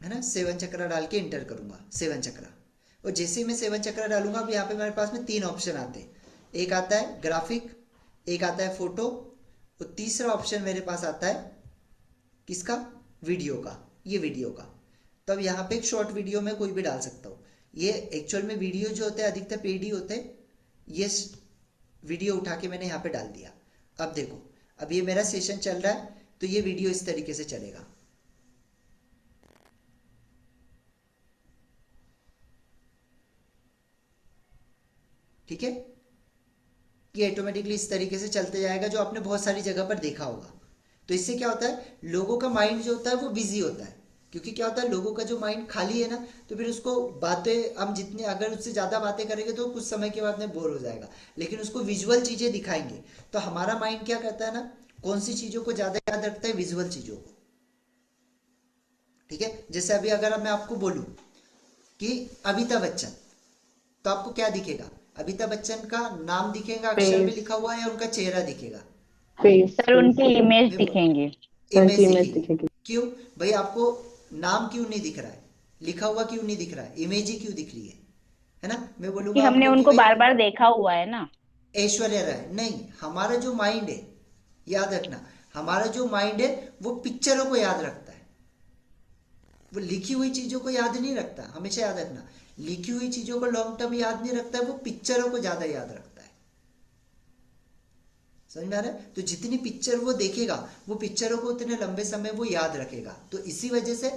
Speaker 2: है ना। सेवन चक्रा डाल के इंटर करूंगा सेवन चक्रा, और जैसे ही मैं सेवन चक्रा डालूंगा, अब यहाँ पे मेरे पास में 3 ऑप्शन आते हैं। एक आता है ग्राफिक, एक आता है फोटो, और तीसरा ऑप्शन मेरे पास आता है किसका, वीडियो का, ये वीडियो का। तब यहाँ पे एक शॉर्ट वीडियो में कोई भी डाल सकता हूँ। ये एक्चुअल में वीडियो जो होते हैं अधिकतर पेड ही होते हैं। ये वीडियो उठा के मैंने यहाँ पे डाल दिया। अब देखो, अब ये मेरा सेशन चल रहा है तो ये वीडियो इस तरीके से चलेगा, ठीक है। ये ऑटोमेटिकली इस तरीके से चलते जाएगा, जो आपने बहुत सारी जगह पर देखा होगा। तो इससे क्या होता है, लोगों का माइंड जो होता है वो बिजी होता है, क्योंकि क्या होता है, लोगों का जो माइंड खाली है ना, तो फिर उसको बातें, हम जितने अगर उससे ज़्यादा बातें करेंगे तो कुछ समय के बाद में बोर हो जाएगा। लेकिन उसको विजुअल चीज़ें दिखाएंगे तो हमारा माइंड क्या करता है ना, कौन सी चीज़ों को ज़्यादा याद रखता है, विजुअल चीज़ों को। ठीक है, जैसे अभी अगर अब मैं आपको बोलूँ कि अमिताभ बच्चन, तो आपको क्या दिखेगा, अमिताभ बच्चन का नाम दिखेगा अक्षर में
Speaker 1: फेस,
Speaker 2: लिखा हुआ है, या उनका चेहरा दिखेगा?
Speaker 1: Face
Speaker 5: sir
Speaker 1: face.
Speaker 5: उनकी इमेज
Speaker 2: मैं बोल,
Speaker 5: दिखेंगे।
Speaker 2: इमेज
Speaker 1: उनकी इमेज
Speaker 2: दिखेगी।
Speaker 1: दिखेगी।
Speaker 2: क्यों भाई, आपको नाम क्यों नहीं दिख रहा है, लिखा हुआ क्यों नहीं दिख रहा है, इमेज ही क्यों दिख रही है ना। मैं
Speaker 5: कि
Speaker 2: बोलूंगा
Speaker 5: हमने
Speaker 2: आपको कि
Speaker 5: उनको
Speaker 2: भाई
Speaker 5: बार बार देखा हुआ है ना।
Speaker 2: ऐश्वर्या राय, नहीं, हमारा जो माइंड है, याद रखना, हमारा जो माइंड है वो पिक्चरों को याद रखता है, वो लिखी हुई चीजों को याद नहीं रखता। हमेशा याद रखना, लिखी हुई चीजों को लॉन्ग टर्म याद नहीं रखता है, वो पिक्चरों को ज्यादा याद रखता है, समझ में आ रहा है। तो जितनी पिक्चर वो देखेगा, वो पिक्चरों को उतने लंबे समय वो याद रखेगा। तो इसी वजह से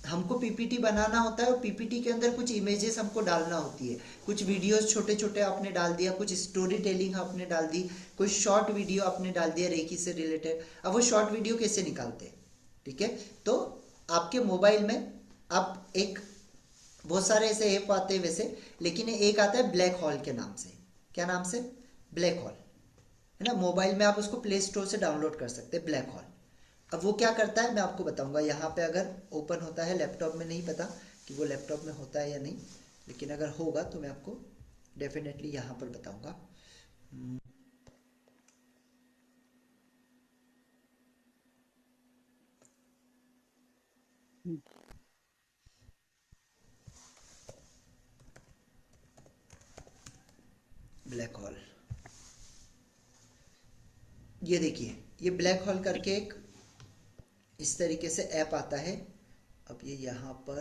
Speaker 2: हमको पीपीटी बनाना होता है, और पीपीटी के अंदर कुछ इमेजेस हमको डालना होती है, कुछ वीडियोस छोटे छोटे आपने डाल दिया, कुछ स्टोरी टेलिंग आपने डाल दी, कोई शॉर्ट वीडियो आपने डाल दिया रेकी से रिलेटेड। अब वो शॉर्ट वीडियो कैसे निकालते हैं, ठीक है, तो आपके मोबाइल में आप एक, बहुत सारे ऐसे ऐप आते हैं वैसे, लेकिन एक आता है ब्लैक हॉल के नाम से। क्या नाम से? ब्लैक हॉल, है ना। मोबाइल में आप उसको प्ले स्टोर से डाउनलोड कर सकते हैं, ब्लैक हॉल। अब वो क्या करता है मैं आपको बताऊंगा, यहाँ पे अगर ओपन होता है, लैपटॉप में नहीं पता कि वो लैपटॉप में होता है या नहीं, लेकिन अगर होगा तो मैं आपको डेफिनेटली यहाँ पर बताऊंगा। Black hole. ये देखिए, ये ब्लैक होल करके एक इस तरीके से ऐप आता है। अब ये यहाँ पर,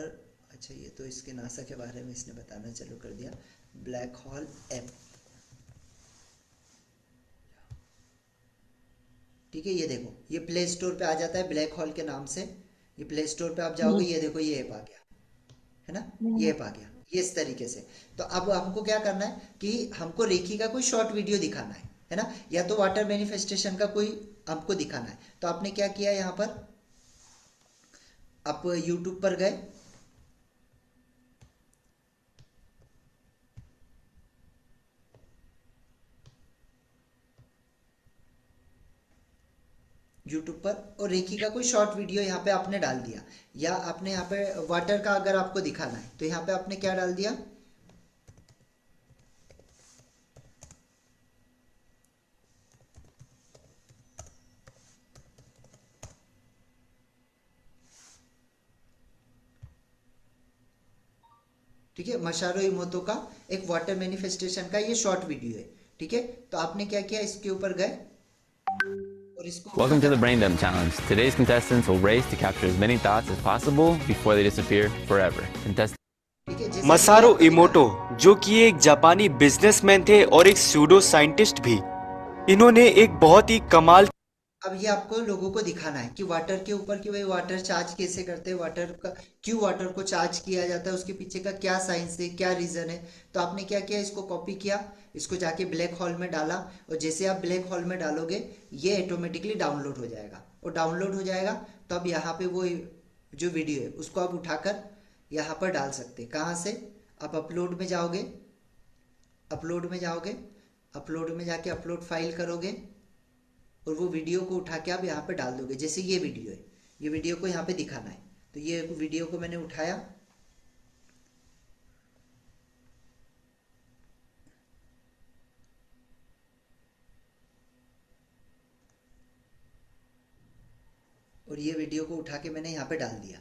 Speaker 2: अच्छा ये तो इसके नासा के बारे में इसने बताना चालू कर दिया, ब्लैक होल ऐप। ठीक है, ये देखो, ये प्ले स्टोर पे आ जाता है ब्लैक होल के नाम से। ये प्ले स्टोर पे आप जाओगे, ये देखो ये ऐप आ गया, है ना, ये ऐप आ गया, ये इस तरीके से। तो अब हमको क्या करना है कि हमको रेखी का कोई शॉर्ट वीडियो दिखाना है ना, या तो वाटर मैनिफेस्टेशन का कोई हमको दिखाना है। तो आपने क्या किया, यहाँ पर आप यूट्यूब पर गए, यूट्यूब पर, और रेखी का कोई शॉर्ट वीडियो यहाँ पे आपने डाल दिया। या आपने यहाँ पे वाटर का अगर आपको दिखाना है तो यहाँ पे आपने क्या डाल दिया, ठीक है, मशारो इमोतो का एक वाटर मैनिफेस्टेशन का ये शॉर्ट वीडियो है। ठीक है, तो आपने क्या किया, इसके ऊपर गए और इसको
Speaker 7: Welcome to the Brain Dump Challenge. Today's contestants will race to capture as many thoughts as possible before they disappear forever. Contestants.
Speaker 2: ठीक है, जैसे
Speaker 8: मसारो
Speaker 2: कि आपको
Speaker 8: इमोटो, जो कि एक जापानी बिजनेसमैन थे और एक सूडो साइंटिस्ट भी, इन्होंने एक बहुत ही कमाल।
Speaker 2: अब ये आपको लोगों को दिखाना है कि वाटर के ऊपर, कि भाई वाटर चार्ज कैसे करते हैं, वाटर का क्यों वाटर को चार्ज किया जाता है, उसके पीछे का क्या साइंस है, क्या रीजन है। तो आपने क्या किया, इसको कॉपी किया, इसको जाके ब्लैक होल में डाला, और जैसे आप ब्लैक होल में डालोगे ये ऑटोमेटिकली डाउनलोड हो जाएगा। और डाउनलोड हो जाएगा तो अब यहाँ पे वो जो वीडियो है उसको आप उठाकर यहाँ पर डाल सकते हैं। कहाँ से, आप अपलोड में जाओगे, अपलोड में जाओगे, अपलोड में जाके अपलोड फाइल करोगे, और वो वीडियो को उठा के आप यहाँ पे डाल दोगे। जैसे ये वीडियो है, ये वीडियो को यहाँ पे दिखाना है, तो ये वीडियो को मैंने उठाया, और ये वीडियो को उठा के मैंने यहाँ पे डाल दिया।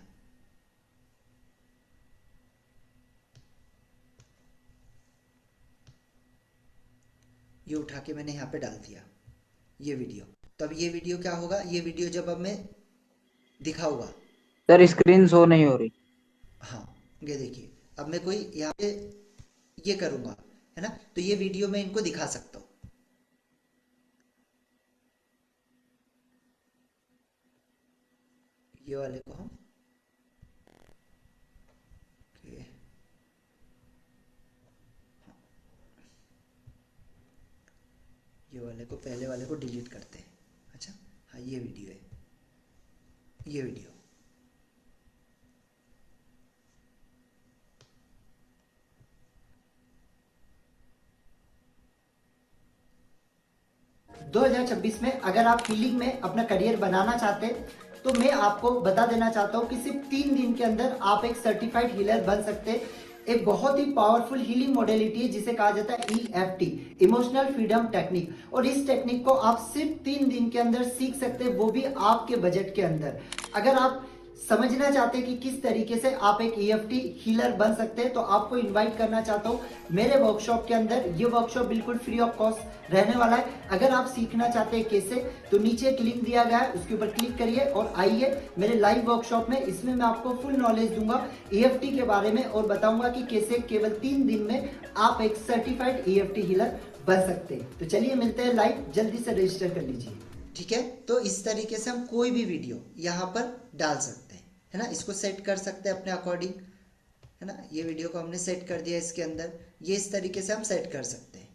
Speaker 2: ये उठा के मैंने यहाँ पे डाल दिया ये वीडियो। तब ये वीडियो क्या होगा, ये वीडियो जब अब मैं दिखाऊंगा,
Speaker 9: सर स्क्रीन शो नहीं हो रही।
Speaker 2: हाँ ये देखिए, अब मैं कोई यहाँ पे ये करूँगा, है ना, तो ये वीडियो मैं इनको दिखा सकता हूँ। ये वाले को हम ओके, ये वाले को, पहले वाले को डिलीट करते हैं। अच्छा हाँ, ये वीडियो है, ये वीडियो। दो 2026 में अगर आप हीलिंग में अपना करियर बनाना चाहते हैं तो मैं आपको बता देना चाहता हूँ कि सिर्फ 3 दिन के अंदर आप एक सर्टिफाइड हीलर बन सकते हैं। एक बहुत ही पावरफुल हीलिंग मॉडलिटी है जिसे कहा जाता है EFT, इमोशनल फ्रीडम टेक्निक। और इस टेक्निक को आप सिर्फ 3 दिन के अंदर सीख सकते हैं, वो भी आपके बजट के अंदर। अगर आप समझना चाहते हैं कि किस तरीके से आप एक EFT हीलर बन सकते हैं तो आपको इनवाइट करना चाहता हूँ मेरे वर्कशॉप के अंदर। ये वर्कशॉप बिल्कुल फ्री ऑफ कॉस्ट रहने वाला है। अगर आप सीखना चाहते हैं कैसे, तो नीचे एक लिंक दिया गया है, उसके ऊपर क्लिक करिए और आइए मेरे लाइव वर्कशॉप में। इसमें मैं आपको फुल नॉलेज दूंगा EFT के बारे में और बताऊंगा कि कैसे केवल 3 दिन में आप एक सर्टिफाइड EFT हीलर बन सकते हैं। तो चलिए मिलते हैं लाइव, जल्दी से रजिस्टर कर लीजिए। ठीक है, तो इस तरीके से हम कोई भी वीडियो यहाँ पर डाल सकते हैं, है ना, इसको सेट कर सकते हैं अपने अकॉर्डिंग, है ना। ये वीडियो को हमने सेट कर दिया इसके अंदर, ये इस तरीके से हम सेट कर सकते हैं।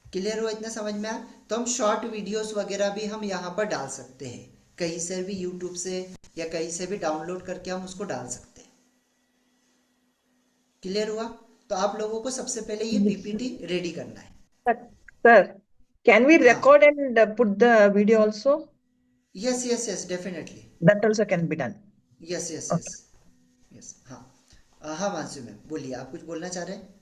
Speaker 2: क्लियर हुआ, इतना समझ में आया। तो हम शॉर्ट वीडियोस वगैरह भी हम यहाँ पर डाल सकते हैं, कहीं से भी, यूट्यूब से या कहीं से भी डाउनलोड करके हम उसको डाल सकते हैं। क्लियर हुआ। तो आप लोगों को सबसे पहले ये PPT रेडी करना है।
Speaker 10: Sir, can we
Speaker 2: हाँ,
Speaker 10: record and put the video also?
Speaker 2: Yes yes yes, definitely,
Speaker 10: That also can be done.
Speaker 2: Yes yes
Speaker 10: Okay.
Speaker 2: Yes yes. हाँ हाँ मानसू मैम बोलिए, आप कुछ बोलना चाह रहे हैं।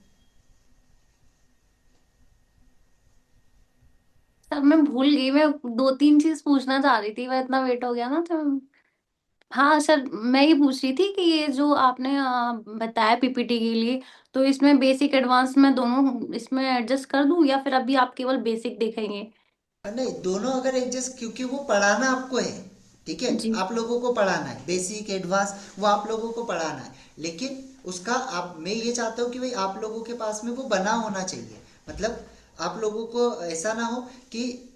Speaker 11: सर मैं भूल गई, मैं 2-3 चीज पूछना चाह रही थी, वह इतना वेट हो गया ना तो। हाँ सर, मैं ये पूछ रही थी कि ये जो आपने बताया PPT के लिए, तो इसमें बेसिक एडवांस में दोनों इसमें एडजस्ट कर दूं या फिर अभी आप केवल बेसिक देखेंगे?
Speaker 2: नहीं, दोनों अगर एडजस्ट, क्योंकि वो पढ़ाना आपको है, ठीक है,
Speaker 11: जी।
Speaker 2: आप लोगों को पढ़ाना है, बेसिक एडवांस वो आप लोगों को पढ़ाना है, लेकिन उसका आप, मैं ये चाहता हूँ कि भाई आप लोगों के पास में वो बना होना चाहिए। मतलब आप लोगों को ऐसा ना हो कि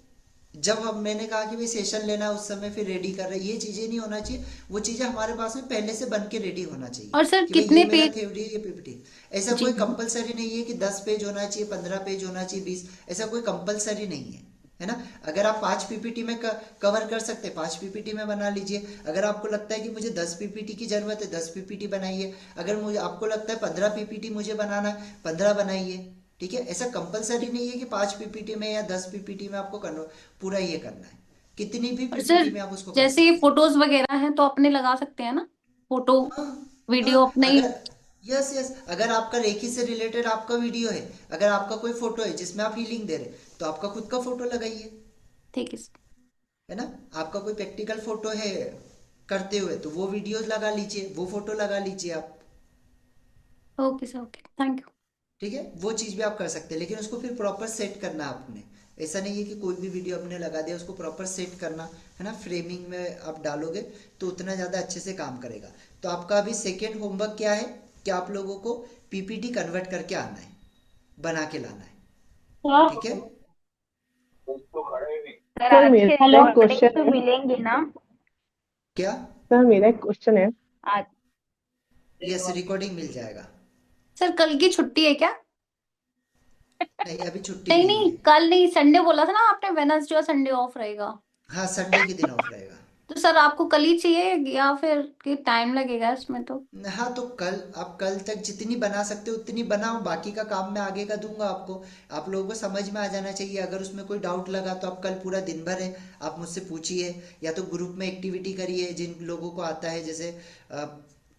Speaker 2: जब हम, मैंने कहा कि भाई सेशन लेना है उस समय फिर रेडी कर रहे, ये चीजें नहीं होना चाहिए। वो चीजें हमारे पास में पहले से बन के रेडी होना चाहिए
Speaker 11: और सर
Speaker 2: कि भाई ये
Speaker 11: कितने
Speaker 2: मेरा
Speaker 11: पेज?
Speaker 2: थ्योरी है, ये पीपीटी। ऐसा
Speaker 11: जी।
Speaker 2: कोई कंपलसरी नहीं है कि 10 पेज होना चाहिए, 15 पेज होना चाहिए, 20, ऐसा कोई कंपलसरी नहीं है ना। अगर आप 5 पीपीटी में कवर कर सकते हैं, 5 पीपीटी में बना लीजिए। अगर आपको लगता है कि मुझे 10 पीपीटी की जरूरत है, 10 पीपीटी बनाइए। अगर मुझे, आपको लगता है 15 पीपीटी मुझे बनाना है, 15 बनाइए। ठीक है, ऐसा कंपलसरी नहीं है कि 5 पीपीटी में या 10 पीपीटी में आपको करना, पूरा ये करना है। कितनी भी
Speaker 11: और सर
Speaker 2: पीपीटी में आप उसको कर
Speaker 11: जैसे ये
Speaker 2: सकते हैं।
Speaker 11: फोटोज वगैरह हैं तो अपने लगा सकते हैं ना, फोटो
Speaker 2: हाँ
Speaker 11: वीडियो
Speaker 2: हाँ,
Speaker 11: अपने ही?
Speaker 2: अगर, यस यस, अगर आपका रेकी से रिलेटेड आपका वीडियो है, अगर आपका कोई फोटो है जिसमें आप हीलिंग दे रहे, तो आपका खुद का फोटो लगाइए,
Speaker 11: ठीक है सर।
Speaker 2: है ना। आपका कोई प्रैक्टिकल फोटो है करते हुए, तो वो वीडियोस लगा लीजिए, वो फोटो लगा लीजिए आप।
Speaker 11: Okay sir, okay, thank you.
Speaker 2: ठीक है, वो चीज़ भी आप कर सकते हैं, लेकिन उसको फिर प्रॉपर सेट करना आपने। ऐसा नहीं है कि कोई भी वीडियो आपने लगा दिया, उसको प्रॉपर सेट करना है ना। फ्रेमिंग में आप डालोगे तो उतना ज़्यादा अच्छे से काम करेगा। तो आपका अभी सेकेंड होमवर्क क्या है कि आप लोगों को पीपीटी कन्वर्ट करके आना है, बना के लाना है। ठीक है,
Speaker 5: सर
Speaker 1: सर
Speaker 5: आज के
Speaker 1: मेरा
Speaker 5: हेलो
Speaker 1: एक क्वेश्चन
Speaker 5: तो
Speaker 1: है।
Speaker 5: मिलेंगे ना
Speaker 2: क्या?
Speaker 1: सर मेरा एक क्वेश्चन है।
Speaker 5: आज?
Speaker 2: यस, रिकॉर्डिंग मिल जाएगा।
Speaker 11: सर कल की छुट्टी है क्या?
Speaker 2: नहीं, अभी छुट्टी
Speaker 11: नहीं
Speaker 2: नहीं
Speaker 11: नहीं,
Speaker 2: है।
Speaker 11: कल नहीं, संडे बोला था ना आपने, वेनसडे और संडे ऑफ रहेगा।
Speaker 2: हाँ, संडे के दिन ऑफ रहेगा।
Speaker 11: तो सर आपको कल ही चाहिए या फिर कि टाइम लगेगा इसमें तो?
Speaker 2: हाँ, तो कल, आप कल तक जितनी बना सकते हो उतनी बनाओ, बाकी का काम मैं आगे का दूंगा आपको। आप लोगों को समझ में आ जाना चाहिए। अगर उसमें कोई डाउट लगा तो आप कल पूरा दिन भर है, आप मुझसे पूछिए, या तो ग्रुप में एक्टिविटी करिए जिन लोगों को आता है। जैसे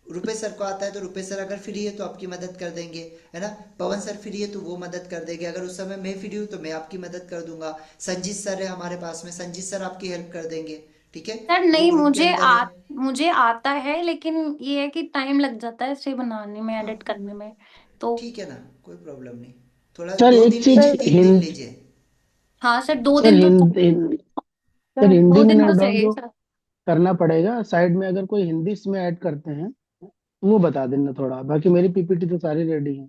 Speaker 2: रुपेश सर को आता है तो रुपेश सर अगर फ्री है तो आपकी मदद कर देंगे, है ना। पवन सर फ्री है तो वो मदद कर देंगे। अगर उस समय मैं फ्री हूँ तो मैं आपकी मदद कर दूंगा। संजीत सर है हमारे पास में, संजीत सर आपकी हेल्प कर देंगे। ठीक है,
Speaker 11: सर
Speaker 2: वो
Speaker 11: नहीं,
Speaker 2: ग्रुप के अंदर है।
Speaker 11: मुझे आता है, लेकिन ये है कि टाइम लग जाता है इसे बनाने में,
Speaker 2: हाँ,
Speaker 11: एडिट करने में। तो
Speaker 2: ठीक है ना, कोई प्रॉब्लम नहीं। थोड़ा
Speaker 6: सर
Speaker 2: दो
Speaker 6: एक
Speaker 2: दिन
Speaker 6: चीज
Speaker 2: लीजिए,
Speaker 1: सर
Speaker 2: 3 दिन
Speaker 6: हिंद
Speaker 2: लीजिए।
Speaker 11: हाँ सर, 2 दिन
Speaker 6: सर
Speaker 11: तो
Speaker 6: सर
Speaker 1: सर
Speaker 6: हिंदी
Speaker 11: दो
Speaker 6: में
Speaker 11: दिन तो
Speaker 6: नोट डाउन
Speaker 11: चाहिए
Speaker 6: जो
Speaker 11: सर।
Speaker 6: करना पड़ेगा साइड में, अगर कोई हिंदी इसमें ऐड करते हैं वो बता देना थोड़ा, बाकी मेरी पीपीटी तो सारी रेडी है।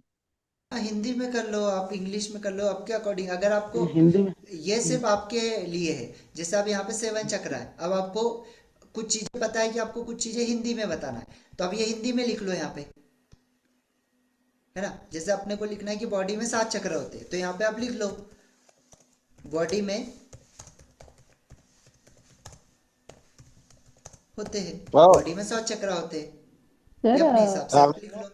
Speaker 2: हाँ, हिंदी में कर लो, आप इंग्लिश में कर लो, आपके अकॉर्डिंग। अगर आपको,
Speaker 6: हिंदी में।
Speaker 2: ये सिर्फ आपके लिए है। जैसे अब यहाँ पे 7 चक्र है, अब आपको कुछ चीजें पता है कि आपको कुछ चीजें हिंदी में बताना है, तो अब ये हिंदी में लिख लो यहाँ पे, है ना। जैसे अपने को लिखना है कि बॉडी में 7 चक्र होते हैं, तो यहाँ पे आप लिख लो बॉडी में होते हैं, बॉडी में 7 चक्र होते हैं, ये
Speaker 12: सर
Speaker 2: अपने हिसाब से आप लिख लो।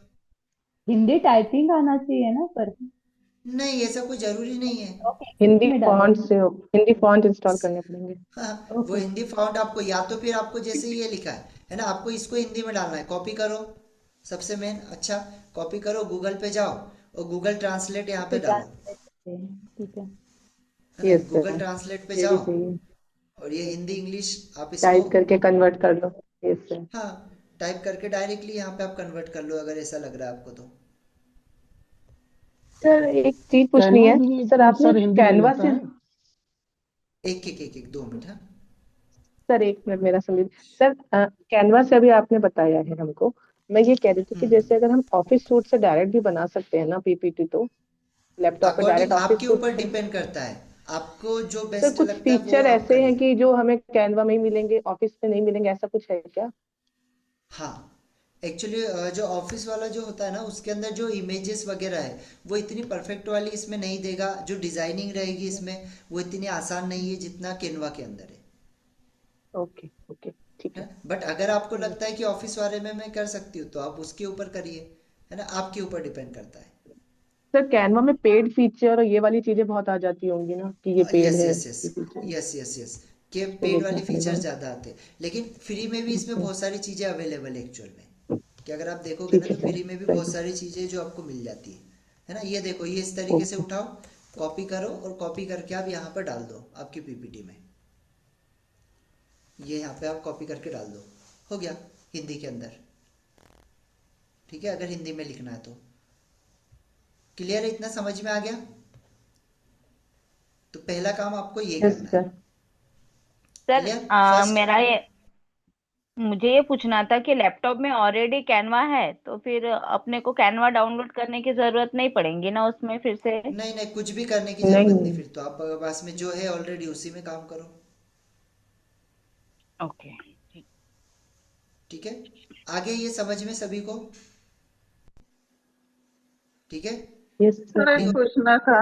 Speaker 12: हिंदी टाइपिंग आना चाहिए ना सर?
Speaker 2: नहीं, ऐसा कोई जरूरी नहीं है।
Speaker 12: ओके,
Speaker 1: हिंदी
Speaker 12: में
Speaker 1: फॉन्ट
Speaker 12: डालूंगी।
Speaker 1: से हिंदी फॉन्ट इंस्टॉल करने पड़ेंगे।
Speaker 2: हाँ, वो
Speaker 12: ओके।
Speaker 2: हिंदी फाउंड आपको, या तो फिर आपको जैसे ये लिखा है ना, आपको इसको हिंदी में डालना है, कॉपी करो सबसे मेन। अच्छा, कॉपी करो, गूगल पे जाओ और गूगल ट्रांसलेट यहाँ पे
Speaker 12: फिर
Speaker 2: डालो,
Speaker 12: ट्रांसलेट करते हैं, ठीक है।
Speaker 2: है ना।
Speaker 1: यस
Speaker 2: गूगल
Speaker 1: सर,
Speaker 2: ट्रांसलेट पे
Speaker 1: ये भी
Speaker 2: जाओ
Speaker 1: सही है।
Speaker 2: और ये हिंदी इंग्लिश आप इसको,
Speaker 1: टाइप करके कन्वर्ट कर लो। Yes sir.
Speaker 2: हाँ, टाइप करके डायरेक्टली यहाँ पे आप कन्वर्ट कर लो, अगर ऐसा लग रहा है आपको तो।
Speaker 1: सर एक चीज पूछनी
Speaker 6: कैनवा
Speaker 1: है।
Speaker 6: भी
Speaker 1: सर आपने
Speaker 6: सर हिंदी में
Speaker 1: कैनवा
Speaker 6: मिलता
Speaker 1: से,
Speaker 6: है?
Speaker 2: एक 2 मिनट, हाँ।
Speaker 1: सर एक मिनट मेरा समझ। सर कैनवा से अभी आपने बताया है हमको। मैं ये कह रही थी कि
Speaker 2: हम्म,
Speaker 1: जैसे अगर हम ऑफिस सूट से डायरेक्ट भी बना सकते हैं ना पीपीटी, तो लैपटॉप पे
Speaker 2: अकॉर्डिंग
Speaker 1: डायरेक्ट ऑफिस
Speaker 2: आपके
Speaker 1: सूट
Speaker 2: ऊपर
Speaker 1: से।
Speaker 2: डिपेंड करता है, आपको जो
Speaker 1: सर
Speaker 2: बेस्ट
Speaker 1: कुछ
Speaker 2: लगता है वो
Speaker 1: फीचर
Speaker 2: आप
Speaker 1: ऐसे हैं
Speaker 2: करिए।
Speaker 1: कि जो हमें कैनवा में ही मिलेंगे, ऑफिस में नहीं मिलेंगे, ऐसा कुछ है क्या?
Speaker 2: हाँ, एक्चुअली जो ऑफिस वाला जो होता है ना, उसके अंदर जो इमेजेस वगैरह है वो इतनी परफेक्ट वाली इसमें नहीं देगा। जो डिजाइनिंग रहेगी इसमें वो इतनी आसान नहीं है जितना केनवा के अंदर
Speaker 1: ओके ओके, ठीक
Speaker 2: है
Speaker 1: है।
Speaker 2: ना। बट अगर आपको लगता है कि ऑफिस वाले में मैं कर सकती हूँ तो आप उसके ऊपर करिए, है ना, आपके ऊपर डिपेंड करता है।
Speaker 1: सर कैनवा में पेड फीचर और ये वाली चीजें बहुत आ जाती होंगी ना, कि ये पेड
Speaker 2: यस
Speaker 1: है
Speaker 2: यस यस,
Speaker 1: ये फीचर है।
Speaker 2: यस के
Speaker 1: इसको
Speaker 2: पेड
Speaker 1: देखना
Speaker 2: वाली
Speaker 1: पड़ेगा।
Speaker 2: फीचर्स ज़्यादा आते हैं, लेकिन फ्री में भी इसमें
Speaker 1: अच्छा,
Speaker 2: बहुत सारी चीज़ें अवेलेबल है एक्चुअल में। कि अगर आप देखोगे ना
Speaker 1: ठीक है
Speaker 2: तो
Speaker 1: सर,
Speaker 2: फ्री में भी बहुत
Speaker 1: सही।
Speaker 2: सारी चीज़ें जो आपको मिल जाती है ना। ये देखो, ये इस तरीके से
Speaker 1: ओके
Speaker 2: उठाओ, कॉपी करो और कॉपी करके आप यहाँ पर डाल दो आपकी पीपीटी में। ये यहाँ पे आप कॉपी करके डाल दो, हो गया हिंदी के अंदर। ठीक है, अगर हिंदी में लिखना है तो। क्लियर है? इतना समझ में आ गया? तो पहला काम आपको ये
Speaker 1: यस
Speaker 2: करना है।
Speaker 1: सर।
Speaker 13: Sir
Speaker 2: clear? फर्स्ट
Speaker 13: मुझे ये पूछना था कि लैपटॉप में ऑलरेडी कैनवा है तो फिर अपने को कैनवा डाउनलोड करने की जरूरत नहीं पड़ेगी ना उसमें फिर से?
Speaker 2: नहीं नहीं, कुछ भी करने की
Speaker 1: नहीं
Speaker 2: जरूरत नहीं। फिर तो आप पास में जो है ऑलरेडी उसी में काम करो।
Speaker 13: ओके
Speaker 2: ठीक है? आगे ये समझ में सभी को? ठीक है?
Speaker 1: Yes
Speaker 4: sir
Speaker 1: sir.
Speaker 4: एक पूछना था।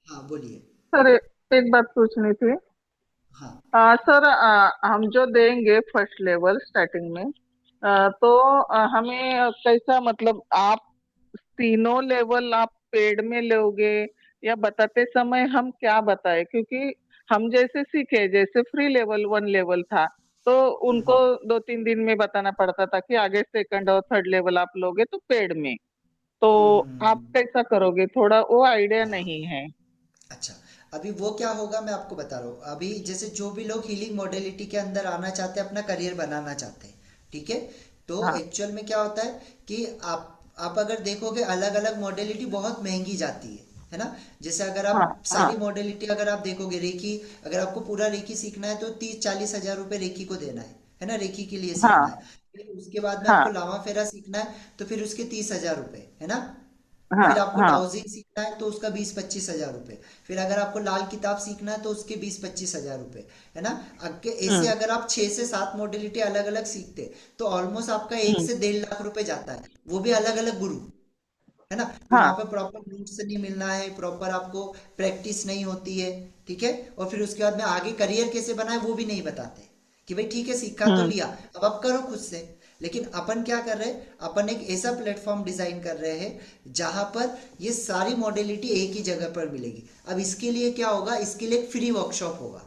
Speaker 2: हाँ बोलिए।
Speaker 4: सर एक बात पूछनी थी।
Speaker 2: हाँ
Speaker 4: सर हम जो देंगे फर्स्ट लेवल स्टार्टिंग में तो हमें कैसा, मतलब आप तीनों लेवल आप पेड में लोगे या बताते समय हम क्या बताए? क्योंकि हम जैसे सीखे, जैसे फ्री लेवल 1 लेवल था तो उनको 2-3 दिन में बताना पड़ता था कि आगे सेकंड और थर्ड लेवल आप लोगे तो पेड में। तो आप कैसा करोगे? थोड़ा वो आइडिया नहीं है।
Speaker 2: अच्छा, अभी वो क्या होगा मैं आपको बता रहा हूँ। अभी जैसे जो भी लोग हीलिंग मॉडलिटी के अंदर आना चाहते हैं, अपना करियर बनाना चाहते हैं, ठीक है, तो
Speaker 4: हाँ
Speaker 2: एक्चुअल में क्या होता है कि आप अगर देखोगे अलग अलग मॉडलिटी बहुत महंगी जाती है ना। जैसे अगर
Speaker 4: हाँ
Speaker 2: आप सारी
Speaker 4: हाँ
Speaker 2: मॉडलिटी अगर आप देखोगे, रेकी अगर आपको पूरा रेकी सीखना है तो 30-40 हजार रुपये रेकी को देना है ना, रेकी के लिए सीखना
Speaker 4: हाँ
Speaker 2: है। फिर उसके बाद में
Speaker 4: हाँ
Speaker 2: आपको लावा फेरा सीखना है तो फिर उसके 30 हजार रुपये है ना।
Speaker 4: हाँ
Speaker 2: फिर आपको
Speaker 4: हाँ
Speaker 2: डाउजिंग सीखना है तो उसका 20-25 हजार रुपये। फिर अगर आपको लाल किताब सीखना है तो उसके 20-25 हजार रुपये है ना। ऐसे अगर आप 6 से 7 मॉडलिटी अलग अलग सीखते तो ऑलमोस्ट आपका 1 से 1.5 लाख रुपए जाता है, वो भी अलग अलग गुरु, है ना। फिर
Speaker 4: हाँ
Speaker 2: वहां पे प्रॉपर नोट्स नहीं मिलना है, प्रॉपर आपको प्रैक्टिस नहीं होती है, ठीक है। और फिर उसके बाद में आगे करियर कैसे बनाए वो भी नहीं बताते कि भाई ठीक है सीखा तो लिया, अब आप करो खुद से। लेकिन अपन क्या कर रहे हैं, अपन एक ऐसा प्लेटफॉर्म डिजाइन कर रहे हैं जहां पर ये सारी मॉडलिटी एक ही जगह पर मिलेगी। अब इसके लिए क्या होगा, इसके लिए एक फ्री वर्कशॉप होगा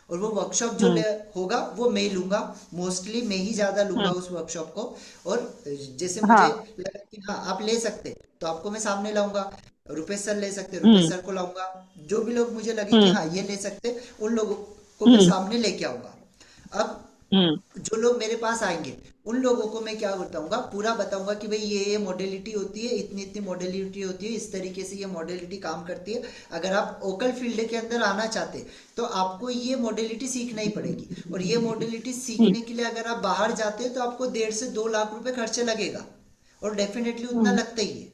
Speaker 2: और वो वर्कशॉप जो होगा वो मैं लूंगा, मोस्टली मैं ही ज्यादा लूंगा उस वर्कशॉप को। और जैसे मुझे लगा कि हाँ आप ले सकते तो आपको मैं सामने लाऊंगा, रुपेश सर ले सकते रुपेश सर को लाऊंगा, जो भी लोग मुझे लगे कि हाँ ये ले सकते उन लोगों को मैं सामने लेके आऊंगा। अब जो लोग मेरे पास आएंगे उन लोगों को मैं क्या बताऊंगा, पूरा बताऊंगा कि भाई ये मॉडलिटी होती है, इतनी इतनी मॉडलिटी होती है, इस तरीके से ये मॉडलिटी काम करती है। अगर आप ओकल फील्ड के अंदर आना चाहते तो आपको ये मॉडलिटी सीखना ही पड़ेगी। और ये मॉडलिटी सीखने के लिए अगर आप बाहर जाते हैं तो आपको 1.5 से 2 लाख रुपए खर्चे लगेगा, और डेफिनेटली उतना लगता ही है।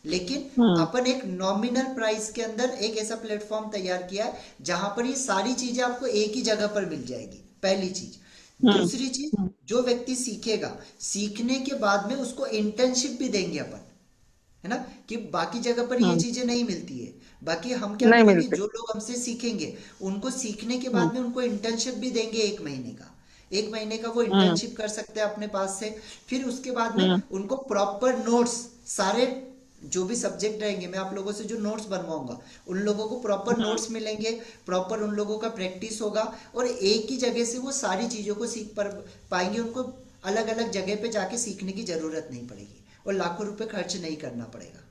Speaker 2: लेकिन अपन एक नॉमिनल प्राइस के अंदर एक ऐसा प्लेटफॉर्म तैयार किया है जहां पर ये सारी चीजें आपको एक ही जगह पर मिल जाएगी, पहली चीज। दूसरी चीज, जो व्यक्ति सीखेगा सीखने के बाद में उसको इंटर्नशिप भी देंगे अपन, है ना, कि बाकी जगह पर ये चीजें नहीं मिलती है। बाकी हम क्या करेंगे, जो लोग हमसे सीखेंगे उनको सीखने के बाद में उनको इंटर्नशिप भी देंगे 1 महीने का वो इंटर्नशिप कर सकते हैं अपने पास से। फिर उसके बाद में उनको प्रॉपर नोट्स, सारे जो भी सब्जेक्ट रहेंगे मैं आप लोगों से जो नोट्स बनवाऊंगा उन लोगों को प्रॉपर नोट्स मिलेंगे, प्रॉपर उन लोगों का प्रैक्टिस होगा और एक ही जगह से वो सारी चीजों को सीख पाएंगे। उनको अलग अलग जगह पे जाके सीखने की जरूरत नहीं पड़ेगी और लाखों रुपए खर्च नहीं करना पड़ेगा।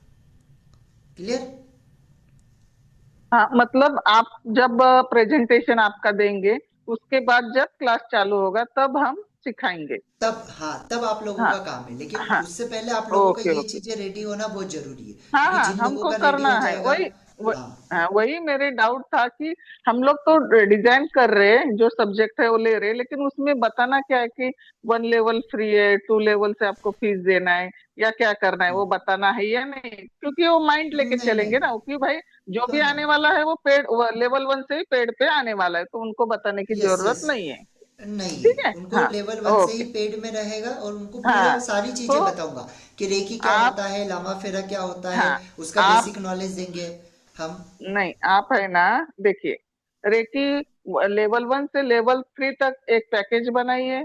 Speaker 2: क्लियर?
Speaker 4: हाँ, मतलब आप जब प्रेजेंटेशन आपका देंगे उसके बाद जब क्लास चालू होगा तब हम सिखाएंगे।
Speaker 2: तब हाँ, तब आप लोगों
Speaker 4: हाँ
Speaker 2: का काम है। लेकिन
Speaker 4: हाँ
Speaker 2: उससे पहले आप लोगों का
Speaker 4: ओके
Speaker 2: ये
Speaker 4: ओके
Speaker 2: चीजें रेडी होना बहुत जरूरी है,
Speaker 4: हाँ
Speaker 2: क्योंकि
Speaker 4: हाँ
Speaker 2: जिन लोगों
Speaker 4: हमको
Speaker 2: का रेडी
Speaker 4: करना
Speaker 2: हो
Speaker 4: है।
Speaker 2: जाएगा। हाँ
Speaker 4: हाँ, वही मेरे डाउट था कि हम लोग तो डिजाइन कर रहे हैं, जो सब्जेक्ट है वो ले रहे हैं, लेकिन उसमें बताना क्या है कि 1 लेवल फ्री है, 2 लेवल से आपको फीस देना है या क्या करना है, वो बताना है या नहीं? क्योंकि वो माइंड लेके
Speaker 2: नहीं
Speaker 4: चलेंगे
Speaker 2: नहीं,
Speaker 4: ना कि भाई जो भी
Speaker 2: हाँ
Speaker 4: आने
Speaker 2: हाँ,
Speaker 4: वाला है वो पेड लेवल 1 से ही पेड पे आने वाला है, तो उनको बताने की
Speaker 2: यस
Speaker 4: जरूरत
Speaker 2: यस,
Speaker 4: नहीं है।
Speaker 2: नहीं है,
Speaker 4: ठीक है
Speaker 2: उनको
Speaker 4: हाँ
Speaker 2: लेवल 1 से ही
Speaker 4: ओके
Speaker 2: पेड में रहेगा और उनको पूरा
Speaker 4: हाँ
Speaker 2: सारी
Speaker 4: तो
Speaker 2: चीजें बताऊंगा कि रेकी क्या
Speaker 4: आप
Speaker 2: होता है, लामा फेरा क्या होता है,
Speaker 4: हाँ
Speaker 2: उसका
Speaker 4: आप
Speaker 2: बेसिक नॉलेज देंगे हम।
Speaker 4: नहीं, आप है ना, देखिए, रेकी लेवल 1 से लेवल 3 तक एक पैकेज बनाइए,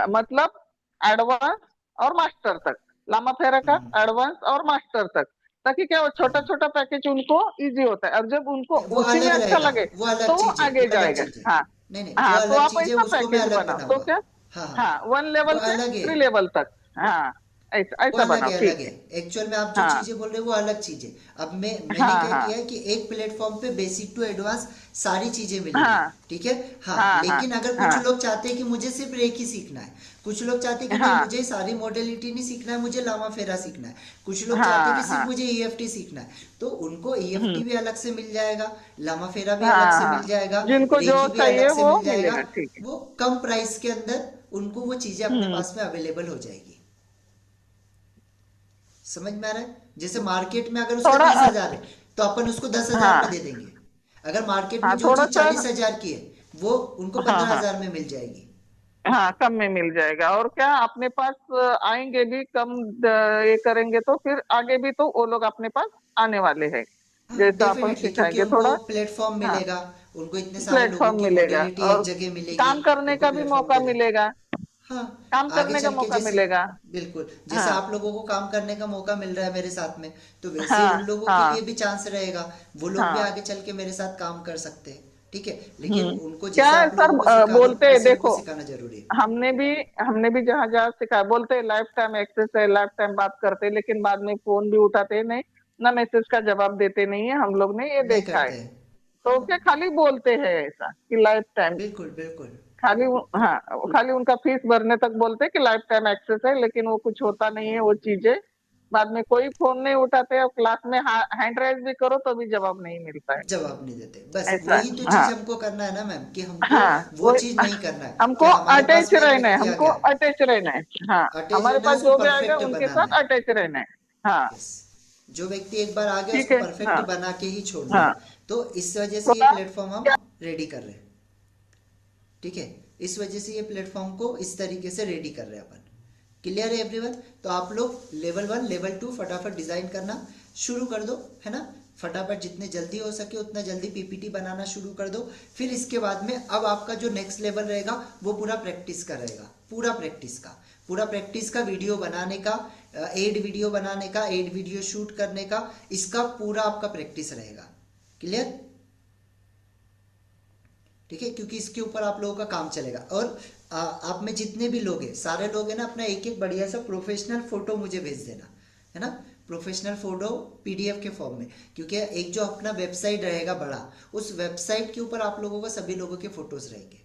Speaker 4: मतलब एडवांस और मास्टर तक, लामा फेरा का एडवांस और मास्टर तक, ताकि क्या हो छोटा छोटा पैकेज उनको इजी होता है। अब जब उनको
Speaker 2: वो
Speaker 4: उसी में
Speaker 2: अलग
Speaker 4: अच्छा
Speaker 2: रहेगा,
Speaker 4: लगे
Speaker 2: वो
Speaker 4: तो
Speaker 2: अलग
Speaker 4: वो
Speaker 2: चीज है,
Speaker 4: आगे
Speaker 2: वो अलग
Speaker 4: जाएगा।
Speaker 2: चीज है।
Speaker 4: हाँ
Speaker 2: नहीं नहीं, वो
Speaker 4: हाँ तो
Speaker 2: अलग
Speaker 4: आप
Speaker 2: चीज है,
Speaker 4: ऐसा
Speaker 2: उसको मैं
Speaker 4: पैकेज
Speaker 2: अलग
Speaker 4: बनाओ तो
Speaker 2: बनाऊंगा।
Speaker 4: क्या,
Speaker 2: हाँ हाँ,
Speaker 4: हाँ 1
Speaker 2: वो
Speaker 4: लेवल से
Speaker 2: अलग है।
Speaker 4: 3 लेवल तक। हाँ ऐसा
Speaker 2: वो
Speaker 4: ऐसा
Speaker 2: अलग
Speaker 4: बनाओ,
Speaker 2: है,
Speaker 4: ठीक
Speaker 2: अलग है।
Speaker 4: है।
Speaker 2: एक्चुअल में आप जो
Speaker 4: हाँ
Speaker 2: चीजें बोल रहे हो वो अलग चीज है। अब मैंने
Speaker 4: हाँ
Speaker 2: क्या
Speaker 4: हाँ
Speaker 2: किया है कि एक प्लेटफॉर्म पे बेसिक टू एडवांस सारी चीजें मिलेगी,
Speaker 4: हाँ
Speaker 2: ठीक है। हाँ,
Speaker 4: हाँ हाँ
Speaker 2: लेकिन अगर कुछ
Speaker 4: हाँ
Speaker 2: लोग चाहते हैं कि मुझे सिर्फ एक ही सीखना है, कुछ लोग चाहते हैं कि नहीं
Speaker 4: हाँ
Speaker 2: मुझे सारी मॉडलिटी नहीं सीखना है, मुझे लामा फेरा सीखना है, कुछ लोग चाहते हैं
Speaker 4: हाँ
Speaker 2: कि सिर्फ
Speaker 4: हाँ
Speaker 2: मुझे ईएफटी सीखना है, तो उनको ईएफटी
Speaker 4: हम्म,
Speaker 2: भी अलग से मिल जाएगा, लामा फेरा भी अलग
Speaker 4: हाँ
Speaker 2: से
Speaker 4: हाँ,
Speaker 2: मिल जाएगा,
Speaker 4: जिनको जो
Speaker 2: रेकी भी अलग
Speaker 4: चाहिए
Speaker 2: से
Speaker 4: वो
Speaker 2: मिल जाएगा।
Speaker 4: मिलेगा, ठीक है।
Speaker 2: वो कम प्राइस के अंदर उनको वो चीजें अपने
Speaker 4: हम्म,
Speaker 2: पास में अवेलेबल हो जाएगी। समझ में आ रहा है? जैसे मार्केट में अगर उसका
Speaker 4: थोड़ा
Speaker 2: 30,000 है तो अपन उसको 10,000 में
Speaker 4: हाँ
Speaker 2: दे देंगे। अगर मार्केट में
Speaker 4: हाँ,
Speaker 2: जो
Speaker 4: थोड़ा
Speaker 2: चीज
Speaker 4: सा
Speaker 2: 40,000 की है वो उनको
Speaker 4: हाँ हाँ
Speaker 2: 15,000 में मिल जाएगी।
Speaker 4: हाँ, कम में मिल जाएगा। और क्या अपने पास आएंगे भी कम ये करेंगे तो फिर आगे भी तो वो लोग अपने पास आने वाले हैं,
Speaker 2: हाँ,
Speaker 4: जैसा अपन
Speaker 2: डेफिनेटली, क्योंकि
Speaker 4: सिखाएंगे
Speaker 2: उनको
Speaker 4: थोड़ा।
Speaker 2: प्लेटफॉर्म
Speaker 4: हाँ,
Speaker 2: मिलेगा, उनको इतने सारे लोगों
Speaker 4: प्लेटफॉर्म
Speaker 2: की
Speaker 4: मिलेगा
Speaker 2: मॉडलिटी एक
Speaker 4: और
Speaker 2: जगह मिलेगी,
Speaker 4: काम करने
Speaker 2: उनको
Speaker 4: का भी
Speaker 2: प्लेटफॉर्म
Speaker 4: मौका
Speaker 2: दे रहे।
Speaker 4: मिलेगा,
Speaker 2: हाँ,
Speaker 4: काम
Speaker 2: आगे
Speaker 4: करने का
Speaker 2: चल के
Speaker 4: मौका
Speaker 2: जैसे,
Speaker 4: मिलेगा।
Speaker 2: बिल्कुल जैसे
Speaker 4: हाँ
Speaker 2: आप लोगों को काम करने का मौका मिल रहा है मेरे साथ में, तो वैसे ही
Speaker 4: हाँ
Speaker 2: उन लोगों के लिए
Speaker 4: हाँ
Speaker 2: भी चांस रहेगा, वो लोग भी
Speaker 4: हाँ
Speaker 2: आगे चल के मेरे साथ काम कर सकते हैं, ठीक है। लेकिन
Speaker 4: हम्म।
Speaker 2: उनको
Speaker 4: क्या
Speaker 2: जैसे
Speaker 4: है
Speaker 2: आप
Speaker 4: सर,
Speaker 2: लोगों को सिखा दो
Speaker 4: बोलते हैं
Speaker 2: वैसे उनको
Speaker 4: देखो,
Speaker 2: सिखाना जरूरी है।
Speaker 4: हमने भी हमने भी जहाँ जहाँ सिखाया, बोलते हैं लाइफ टाइम एक्सेस है, लाइफ टाइम बात करते हैं, लेकिन बाद में फोन भी उठाते नहीं, ना मैसेज का जवाब देते नहीं है। हम लोग ने ये
Speaker 2: नहीं
Speaker 4: देखा है।
Speaker 2: करते हैं।
Speaker 4: तो क्या खाली बोलते हैं ऐसा कि लाइफ टाइम,
Speaker 2: बिल्कुल बिल्कुल।
Speaker 4: खाली हाँ, वो खाली उनका फीस भरने तक बोलते हैं कि लाइफ टाइम एक्सेस है, लेकिन वो कुछ होता नहीं है वो चीजें। बाद में कोई फोन नहीं उठाते और क्लास में हैंड राइज भी करो तो भी जवाब नहीं मिलता है।
Speaker 2: जवाब नहीं देते, बस
Speaker 4: ऐसा
Speaker 2: वही तो
Speaker 4: है।
Speaker 2: चीज
Speaker 4: हाँ
Speaker 2: हमको करना है ना मैम, कि हमको
Speaker 4: हाँ,
Speaker 2: वो
Speaker 4: वो
Speaker 2: चीज नहीं करना है।
Speaker 4: हमको
Speaker 2: क्या हमारे पास
Speaker 4: अटैच
Speaker 2: में एक
Speaker 4: रहना है,
Speaker 2: व्यक्ति आ
Speaker 4: हमको
Speaker 2: गया,
Speaker 4: अटैच रहना है। हाँ,
Speaker 2: अटैच
Speaker 4: हमारे
Speaker 2: रहना है,
Speaker 4: पास
Speaker 2: उसको
Speaker 4: जो भी आएगा
Speaker 2: परफेक्ट
Speaker 4: उनके
Speaker 2: बनाना
Speaker 4: साथ
Speaker 2: है।
Speaker 4: अटैच रहना है। हाँ,
Speaker 2: यस, जो व्यक्ति एक बार आ गया
Speaker 4: ठीक
Speaker 2: उसको
Speaker 4: है।
Speaker 2: परफेक्ट
Speaker 4: हाँ
Speaker 2: बना के ही छोड़ना है।
Speaker 4: हाँ,
Speaker 2: तो इस वजह से ये
Speaker 4: थोड़ा
Speaker 2: प्लेटफॉर्म हम
Speaker 4: क्या
Speaker 2: रेडी कर रहे हैं, ठीक है। इस वजह से ये प्लेटफॉर्म को इस तरीके से रेडी कर रहे हैं अपन। क्लियर है एवरीवन? तो आप लोग लेवल 1 लेवल 2 फटाफट डिजाइन करना शुरू कर दो, है ना। फटाफट जितने जल्दी हो सके उतना जल्दी पीपीटी बनाना शुरू कर दो। फिर इसके बाद में अब आपका जो नेक्स्ट लेवल रहेगा वो पूरा प्रैक्टिस का रहेगा, पूरा प्रैक्टिस का वीडियो बनाने का, एड वीडियो बनाने का, एड वीडियो शूट करने का, इसका पूरा आपका प्रैक्टिस रहेगा। क्लियर? ठीक है, क्योंकि इसके ऊपर आप लोगों का काम चलेगा। और आप में जितने भी लोग हैं, सारे लोग हैं ना, अपना एक एक बढ़िया सा प्रोफेशनल फोटो मुझे भेज देना, है ना। प्रोफेशनल फोटो पीडीएफ के फॉर्म में, क्योंकि एक जो अपना वेबसाइट रहेगा बड़ा, उस वेबसाइट के ऊपर आप लोगों का सभी लोगों के फोटोज रहेंगे।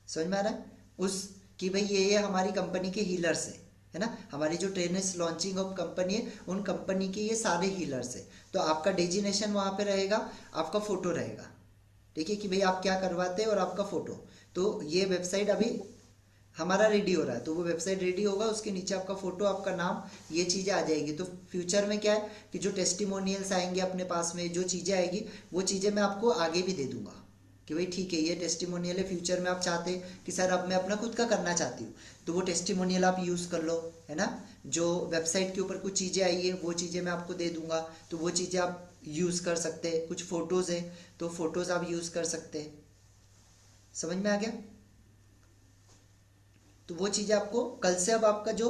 Speaker 2: समझ में आ रहा है? उस कि भाई ये हमारी कंपनी के हीलर्स है ना, हमारी जो ट्रेनर्स लॉन्चिंग ऑफ कंपनी है उन कंपनी के ये सारे हीलर्स है। तो आपका डेजिनेशन वहां पे रहेगा, आपका फोटो रहेगा, ठीक है, कि भाई आप क्या करवाते हैं और आपका फोटो। तो ये वेबसाइट अभी हमारा रेडी हो रहा है, तो वो वेबसाइट रेडी होगा, उसके नीचे आपका फोटो, आपका नाम, ये चीजें आ जाएगी। तो फ्यूचर में क्या है कि जो टेस्टिमोनियल्स आएंगे अपने पास में, जो चीजें आएगी वो चीजें मैं आपको आगे भी दे दूंगा कि भाई ठीक है ये टेस्टिमोनियल है, फ्यूचर में आप चाहते हैं कि सर अब मैं अपना खुद का करना चाहती हूँ, तो वो टेस्टिमोनियल आप यूज कर लो, है ना। जो वेबसाइट के ऊपर कुछ चीजें आई है वो चीजें मैं आपको दे दूंगा, तो वो चीजें आप यूज कर सकते हैं। कुछ फोटोज है तो फोटोज आप यूज कर सकते हैं। समझ में आ गया? तो वो चीजें आपको कल से, अब आपका जो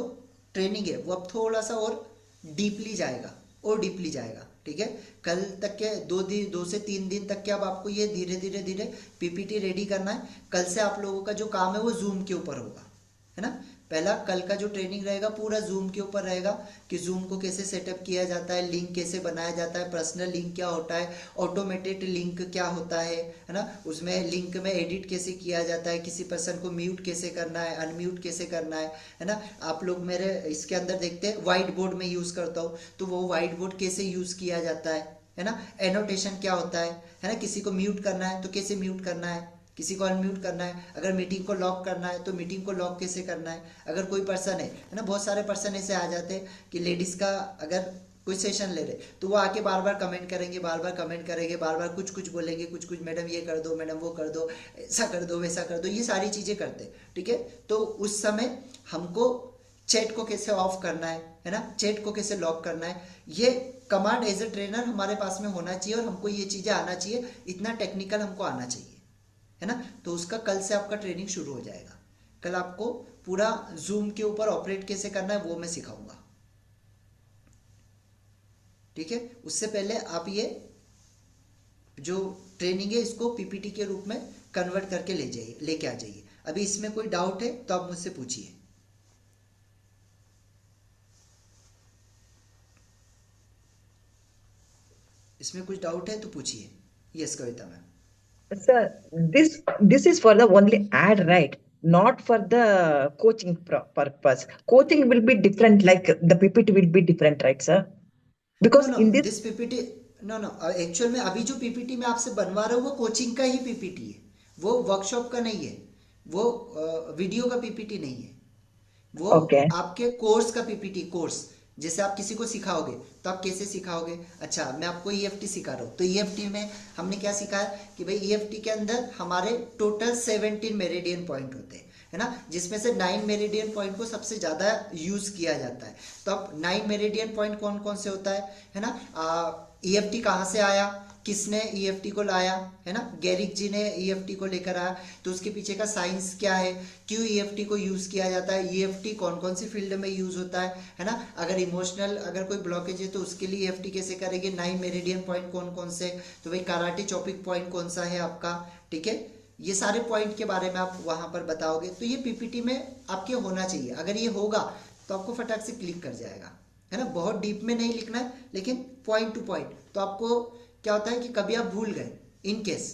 Speaker 2: ट्रेनिंग है वो अब थोड़ा सा और डीपली जाएगा, ठीक है। कल तक के 2 से 3 दिन तक के अब आपको ये धीरे धीरे पीपीटी रेडी करना है। कल से आप लोगों का जो काम है वो जूम के ऊपर होगा, है ना। पहला कल का जो ट्रेनिंग रहेगा पूरा जूम के ऊपर रहेगा, कि जूम को कैसे सेटअप किया जाता है, लिंक कैसे बनाया जाता है, पर्सनल लिंक क्या होता है, ऑटोमेटेड लिंक क्या होता है ना। उसमें लिंक में एडिट कैसे किया जाता है, किसी पर्सन को म्यूट कैसे करना है, अनम्यूट कैसे करना है ना। आप लोग मेरे इसके अंदर देखते हैं व्हाइट बोर्ड में यूज करता हूँ, तो वो व्हाइट बोर्ड कैसे यूज किया जाता है ना। एनोटेशन क्या होता है ना। किसी को म्यूट करना है तो कैसे म्यूट करना है, किसी को अनम्यूट करना है, अगर मीटिंग को लॉक करना है तो मीटिंग को लॉक कैसे करना है। अगर कोई पर्सन है ना, बहुत सारे पर्सन ऐसे आ जाते हैं कि लेडीज का अगर कोई सेशन ले रहे तो वो आके बार बार कमेंट करेंगे, बार बार कुछ बोलेंगे, कुछ मैडम ये कर दो, मैडम वो कर दो, ऐसा कर दो, वैसा कर दो, ये सारी चीजें करते हैं, ठीक है। तो उस समय हमको चैट को कैसे ऑफ करना है ना, चैट को कैसे लॉक करना है, ये कमांड एज ए ट्रेनर हमारे पास में होना चाहिए और हमको ये चीजें आना चाहिए, इतना टेक्निकल हमको आना चाहिए, है ना। तो उसका कल से आपका ट्रेनिंग शुरू हो जाएगा। कल आपको पूरा जूम के ऊपर ऑपरेट कैसे करना है वो मैं सिखाऊंगा, ठीक है। उससे पहले आप ये जो ट्रेनिंग है इसको पीपीटी के रूप में कन्वर्ट करके लेके आ जाइए। अभी इसमें कोई डाउट है तो आप मुझसे पूछिए। इसमें कुछ डाउट है तो पूछिए। Yes Kavita ma'am.
Speaker 10: Sir, this is for the only ad, right? Not for the coaching purpose. Coaching will be different, like the PPT will be different, right, sir?
Speaker 2: No
Speaker 10: Because
Speaker 2: no
Speaker 10: in this,
Speaker 2: this PPT, no no actual में अभी जो PPT मैं आपसे बनवा रहा हूँ वो coaching का ही पीपीटी है, वो वर्कशॉप का नहीं है, वो वीडियो का पीपीटी नहीं है, वो
Speaker 10: okay,
Speaker 2: आपके कोर्स का पीपीटी। कोर्स जैसे आप किसी को सिखाओगे तो आप कैसे सिखाओगे? अच्छा मैं आपको ईएफटी सिखा रहा हूँ तो ईएफटी में हमने क्या सिखाया कि भाई ईएफटी के अंदर हमारे टोटल 17 मेरिडियन पॉइंट होते हैं, है ना, जिसमें से 9 मेरिडियन पॉइंट को सबसे ज़्यादा यूज किया जाता है। तो अब 9 मेरिडियन पॉइंट कौन कौन से होता है ना? ईएफटी कहाँ से आया, किसने ईएफटी को लाया, है ना, गैरिक जी ने ईएफटी को लेकर आया, तो उसके पीछे का साइंस क्या है, क्यों ईएफटी को यूज किया जाता है, ईएफटी कौन कौन सी फील्ड में यूज होता है ना, अगर इमोशनल अगर कोई ब्लॉकेज है तो उसके लिए ईएफटी कैसे करेंगे, 9 मेरिडियन पॉइंट कौन कौन से, तो भाई कराटे चॉपिक पॉइंट कौन सा है आपका, ठीक है, ये सारे पॉइंट के बारे में आप वहां पर बताओगे। तो ये पीपीटी में आपके होना चाहिए, अगर ये होगा तो आपको फटाक से क्लिक कर जाएगा, है ना, बहुत डीप में नहीं लिखना है लेकिन पॉइंट टू पॉइंट। तो आपको क्या होता है कि कभी आप भूल गए इन केस,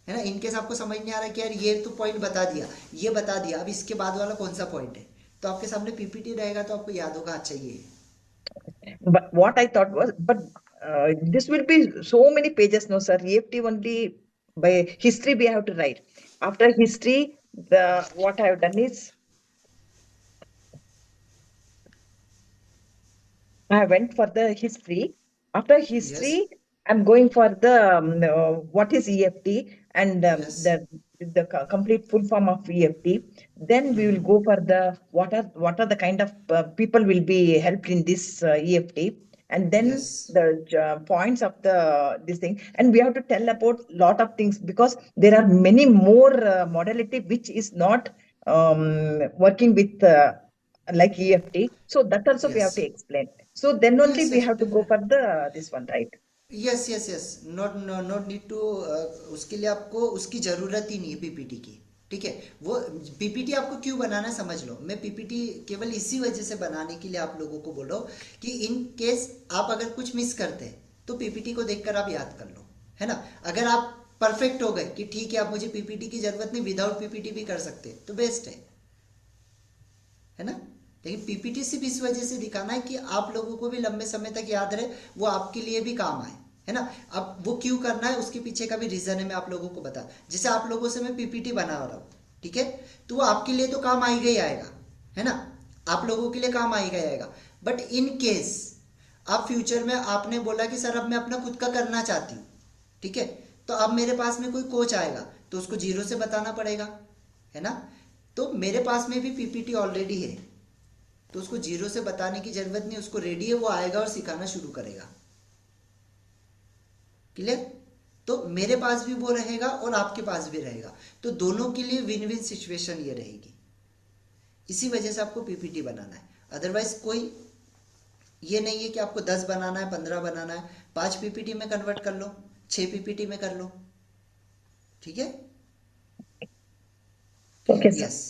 Speaker 2: है ना, इन केस आपको समझ नहीं आ रहा कि यार ये तो पॉइंट बता दिया, ये बता दिया, अब इसके बाद वाला कौन सा पॉइंट है, तो आपके सामने पीपीटी रहेगा तो आपको याद होगा अच्छा ये है।
Speaker 10: but what I thought was, but this will be so many pages, no, sir. EFT only by history we have to write. After history, what I have done is I went for the history. After history,
Speaker 2: Yes,
Speaker 10: I'm going for the what is EFT and
Speaker 2: yes,
Speaker 10: the complete full form of EFT. Then we will go for the what are the kind of people will be helped in this EFT, and then
Speaker 2: yes,
Speaker 10: the points of the this thing. And we have to tell about lot of things because there are many more modality which is not working with like EFT. So that also we have to
Speaker 2: yes,
Speaker 10: explain. So then only
Speaker 2: yes,
Speaker 10: we
Speaker 2: yes,
Speaker 10: have to go for the this one, right?
Speaker 2: Yes yes yes, not not need to, उसके लिए आपको उसकी ज़रूरत ही नहीं है PPT की, ठीक है। वो पीपीटी आपको क्यों बनाना है समझ लो, मैं पीपीटी केवल इसी वजह से बनाने के लिए आप लोगों को बोल रहा हूँ कि इन केस आप अगर कुछ मिस करते हैं तो पीपीटी को देखकर आप याद कर लो, है ना। अगर आप परफेक्ट हो गए कि ठीक है अब मुझे पीपीटी की ज़रूरत नहीं, विदाउट पीपीटी भी कर सकते हैं तो बेस्ट है ना। लेकिन पीपीटी सिर्फ इस वजह से दिखाना है कि आप लोगों को भी लंबे समय तक याद रहे, वो आपके लिए भी काम आए, है ना। अब वो क्यों करना है उसके पीछे का भी रीजन है, मैं आप लोगों को बता, जैसे आप लोगों से मैं पीपीटी बना रहा हूँ, ठीक है, तो वो आपके लिए तो काम आएगा ही आएगा, है ना, आप लोगों के लिए काम आएगा ही आएगा। बट इन केस आप फ्यूचर में आपने बोला कि सर अब मैं अपना खुद का करना चाहती हूँ, ठीक है, तो अब मेरे पास में कोई कोच आएगा तो उसको जीरो से बताना पड़ेगा, है ना। तो मेरे पास में भी पीपीटी ऑलरेडी है तो उसको जीरो से बताने की जरूरत नहीं, उसको रेडी है, वो आएगा और सिखाना शुरू करेगा। क्लियर? तो मेरे पास भी वो रहेगा और आपके पास भी रहेगा, तो दोनों के लिए विन विन सिचुएशन ये रहेगी। इसी वजह से आपको पीपीटी बनाना है, अदरवाइज कोई ये नहीं है कि आपको 10 बनाना है, 15 बनाना है, 5 पीपीटी में कन्वर्ट कर लो, 6 पीपीटी में कर लो, ठीक है।
Speaker 10: Okay, sir.
Speaker 2: यस,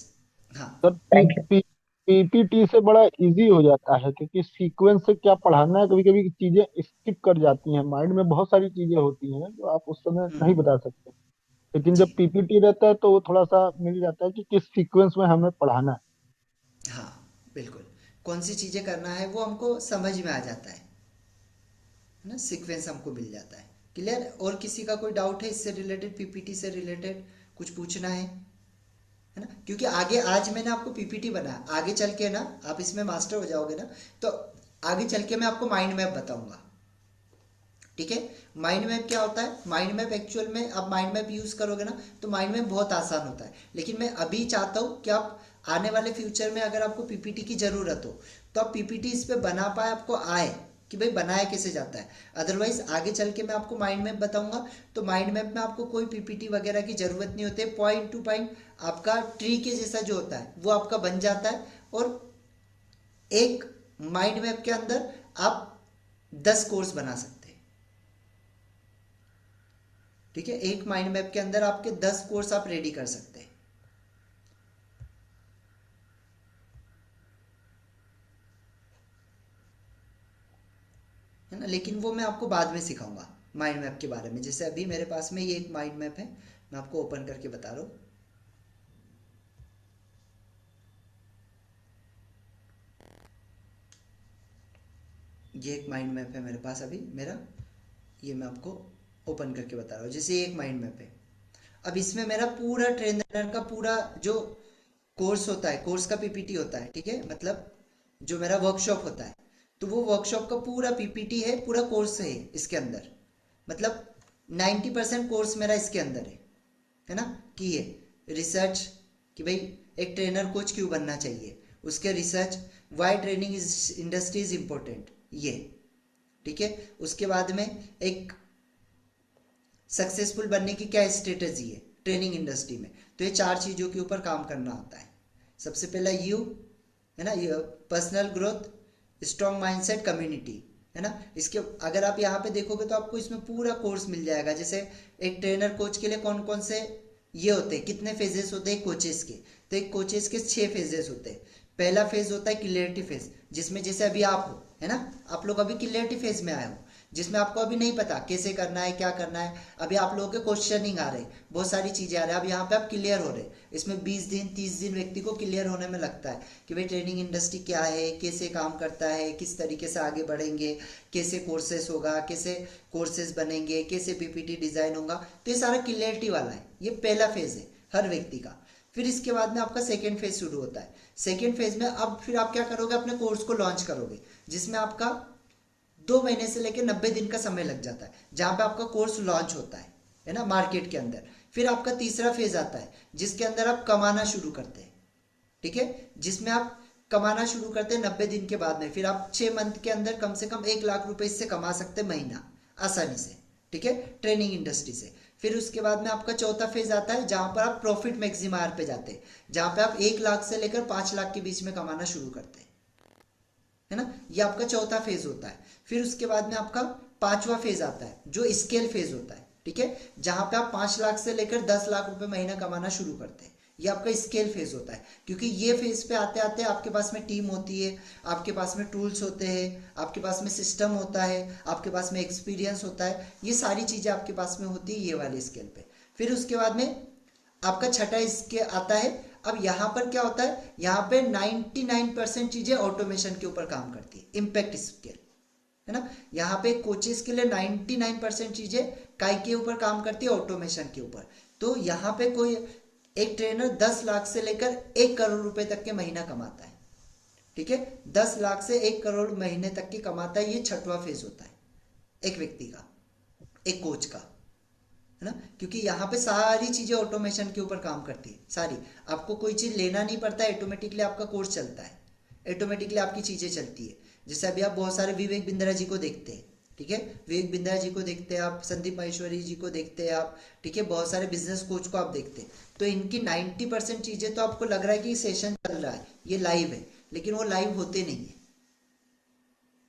Speaker 2: हाँ
Speaker 6: सर
Speaker 10: Thank you.
Speaker 6: पीपीटी से बड़ा इजी हो जाता है क्योंकि सीक्वेंस से क्या पढ़ाना है, कभी कभी चीजें स्किप कर जाती हैं, माइंड में बहुत सारी चीजें होती हैं जो आप उस समय नहीं बता सकते, लेकिन
Speaker 2: जी
Speaker 6: जब पीपीटी रहता है तो वो थोड़ा सा मिल जाता है कि किस सीक्वेंस में हमें पढ़ाना है।
Speaker 2: हाँ बिल्कुल, कौन सी चीजें करना है वो हमको समझ में आ जाता है ना, सीक्वेंस हमको मिल जाता है। क्लियर? और किसी का कोई डाउट है इससे रिलेटेड, पीपीटी से रिलेटेड कुछ पूछना है ना, क्योंकि आगे आज मैंने आपको पीपीटी बनाया, आगे चल के ना आप इसमें मास्टर हो जाओगे ना, तो आगे चल के मैं आपको माइंड मैप बताऊंगा, ठीक है। माइंड मैप क्या होता है, माइंड मैप एक्चुअल में आप माइंड मैप यूज करोगे ना तो माइंड मैप बहुत आसान होता है, लेकिन मैं अभी चाहता हूँ कि आप आने वाले फ्यूचर में अगर आपको पीपीटी की जरूरत हो तो आप पीपीटी इस पे बना पाए, आपको आए कि भाई बनाया कैसे जाता है। अदरवाइज आगे चल के मैं आपको माइंड मैप बताऊंगा तो माइंड मैप में आपको कोई पीपीटी वगैरह की जरूरत नहीं होती, पॉइंट टू पॉइंट आपका ट्री के जैसा जो होता है वो आपका बन जाता है, और एक माइंड मैप के अंदर आप 10 कोर्स बना सकते हैं, ठीक है। एक माइंड मैप के अंदर आपके 10 कोर्स आप रेडी कर सकते हैं, है ना, लेकिन वो मैं आपको बाद में सिखाऊंगा, माइंड मैप के बारे में। जैसे अभी मेरे पास में ये एक माइंड मैप है, मैं आपको ओपन करके बता रहा हूँ। ये एक माइंड मैप है मेरे पास अभी मेरा, ये मैं आपको ओपन करके बता रहा हूँ। जैसे ये एक माइंड मैप है, अब इसमें मेरा पूरा ट्रेनर का पूरा जो कोर्स होता है, कोर्स का पीपीटी होता है, ठीक है, मतलब जो मेरा वर्कशॉप होता है, तो वो वर्कशॉप का पूरा पीपीटी है, पूरा कोर्स है इसके अंदर। मतलब 90% कोर्स मेरा इसके अंदर है ना। कि ये रिसर्च कि भाई एक ट्रेनर कोच क्यों बनना चाहिए, उसके research, why training industry is important, ये ठीक है। उसके बाद में एक सक्सेसफुल बनने की क्या स्ट्रेटजी है ट्रेनिंग इंडस्ट्री में, तो ये 4 चीज़ों के ऊपर काम करना होता है। सबसे पहला यू है ना, ये personal growth, strong mindset, community है ना। इसके अगर आप यहाँ पे देखोगे तो आपको इसमें पूरा कोर्स मिल जाएगा। जैसे एक ट्रेनर कोच के लिए कौन कौन से ये होते हैं, कितने फेजेस होते हैं कोचेस के, तो एक कोचेस के 6 फेजेस होते हैं। पहला फेज होता है क्लियरिटी फेज, जिसमें जैसे अभी आप हो है ना, आप लोग अभी क्लियरिटी फेज में आए हो, जिसमें आपको अभी नहीं पता कैसे करना है, क्या करना है। अभी आप लोगों के क्वेश्चनिंग आ रहे हैं, बहुत सारी चीज़ें आ रही है, अब यहाँ पे आप क्लियर हो रहे हैं। इसमें 20 दिन 30 दिन व्यक्ति को क्लियर होने में लगता है कि भाई ट्रेनिंग इंडस्ट्री क्या है, कैसे काम करता है, किस तरीके से आगे बढ़ेंगे, कैसे कोर्सेस होगा, कैसे कोर्सेज बनेंगे, कैसे पीपीटी डिजाइन होगा। तो ये सारा क्लियरिटी वाला है, ये पहला फेज है हर व्यक्ति का। फिर इसके बाद में आपका सेकेंड फेज शुरू होता है। सेकेंड फेज में अब फिर आप क्या करोगे, अपने कोर्स को लॉन्च करोगे, जिसमें आपका 2 महीने से लेकर 90 दिन का समय लग जाता है, जहां पे आपका कोर्स लॉन्च होता है ना, मार्केट के अंदर। फिर आपका तीसरा फेज आता है, जिसके अंदर आप कमाना शुरू करते हैं, ठीक है, जिसमें आप कमाना शुरू करते हैं 90 दिन के बाद में। फिर आप 6 मंथ के अंदर कम से कम 1 लाख रुपए इससे कमा सकते हैं महीना आसानी से, ठीक है, ट्रेनिंग इंडस्ट्री से। फिर उसके बाद में आपका चौथा फेज आता है, जहां पर आप प्रॉफिट मैक्सिमायर पे जाते हैं, जहां पे आप 1 लाख से लेकर 5 लाख के बीच में कमाना शुरू करते हैं, है ना। ये आपका चौथा फेज होता है। फिर उसके बाद में आपका 5वां फेज आता है, जो स्केल फेज होता है, ठीक है, जहां पे आप 5 लाख से लेकर 10 लाख रुपए महीना कमाना शुरू करते हैं। ये आपका स्केल फेज होता है, क्योंकि ये फेज पे आते आते आपके पास में टीम होती है, आपके पास में टूल्स होते हैं, आपके पास में सिस्टम होता है, आपके पास में एक्सपीरियंस होता है, ये सारी चीजें आपके पास में होती है ये वाले स्केल पे। फिर उसके बाद में आपका छठा इसके आता है। अब यहाँ पर क्या होता है, यहाँ पे 99% चीजें ऑटोमेशन के ऊपर काम करती है, इम्पैक्ट स्केल है ना। यहाँ पे कोचेस के लिए 99% चीजें काय के ऊपर काम करती है, ऑटोमेशन के ऊपर। तो यहाँ पे कोई एक ट्रेनर 10 लाख से लेकर 1 करोड़ रुपए तक के महीना कमाता है, ठीक है, 10 लाख से 1 करोड़ महीने तक के कमाता है। ये 6वां फेज होता है एक व्यक्ति का, एक कोच का, है ना, क्योंकि यहाँ पे सारी चीजें ऑटोमेशन के ऊपर काम करती है सारी। आपको कोई चीज लेना नहीं पड़ता है, ऑटोमेटिकली आपका कोर्स चलता है, ऑटोमेटिकली आपकी चीजें चलती है। जैसे अभी आप बहुत सारे विवेक बिंद्रा जी को देखते हैं, ठीक है, विवेक बिंद्रा जी को देखते हैं आप, संदीप माहेश्वरी जी को देखते हैं आप, ठीक है, बहुत सारे बिजनेस कोच को आप देखते हैं। तो इनकी 90% चीजें तो आपको लग रहा है कि सेशन चल रहा है, ये लाइव है, लेकिन वो लाइव होते नहीं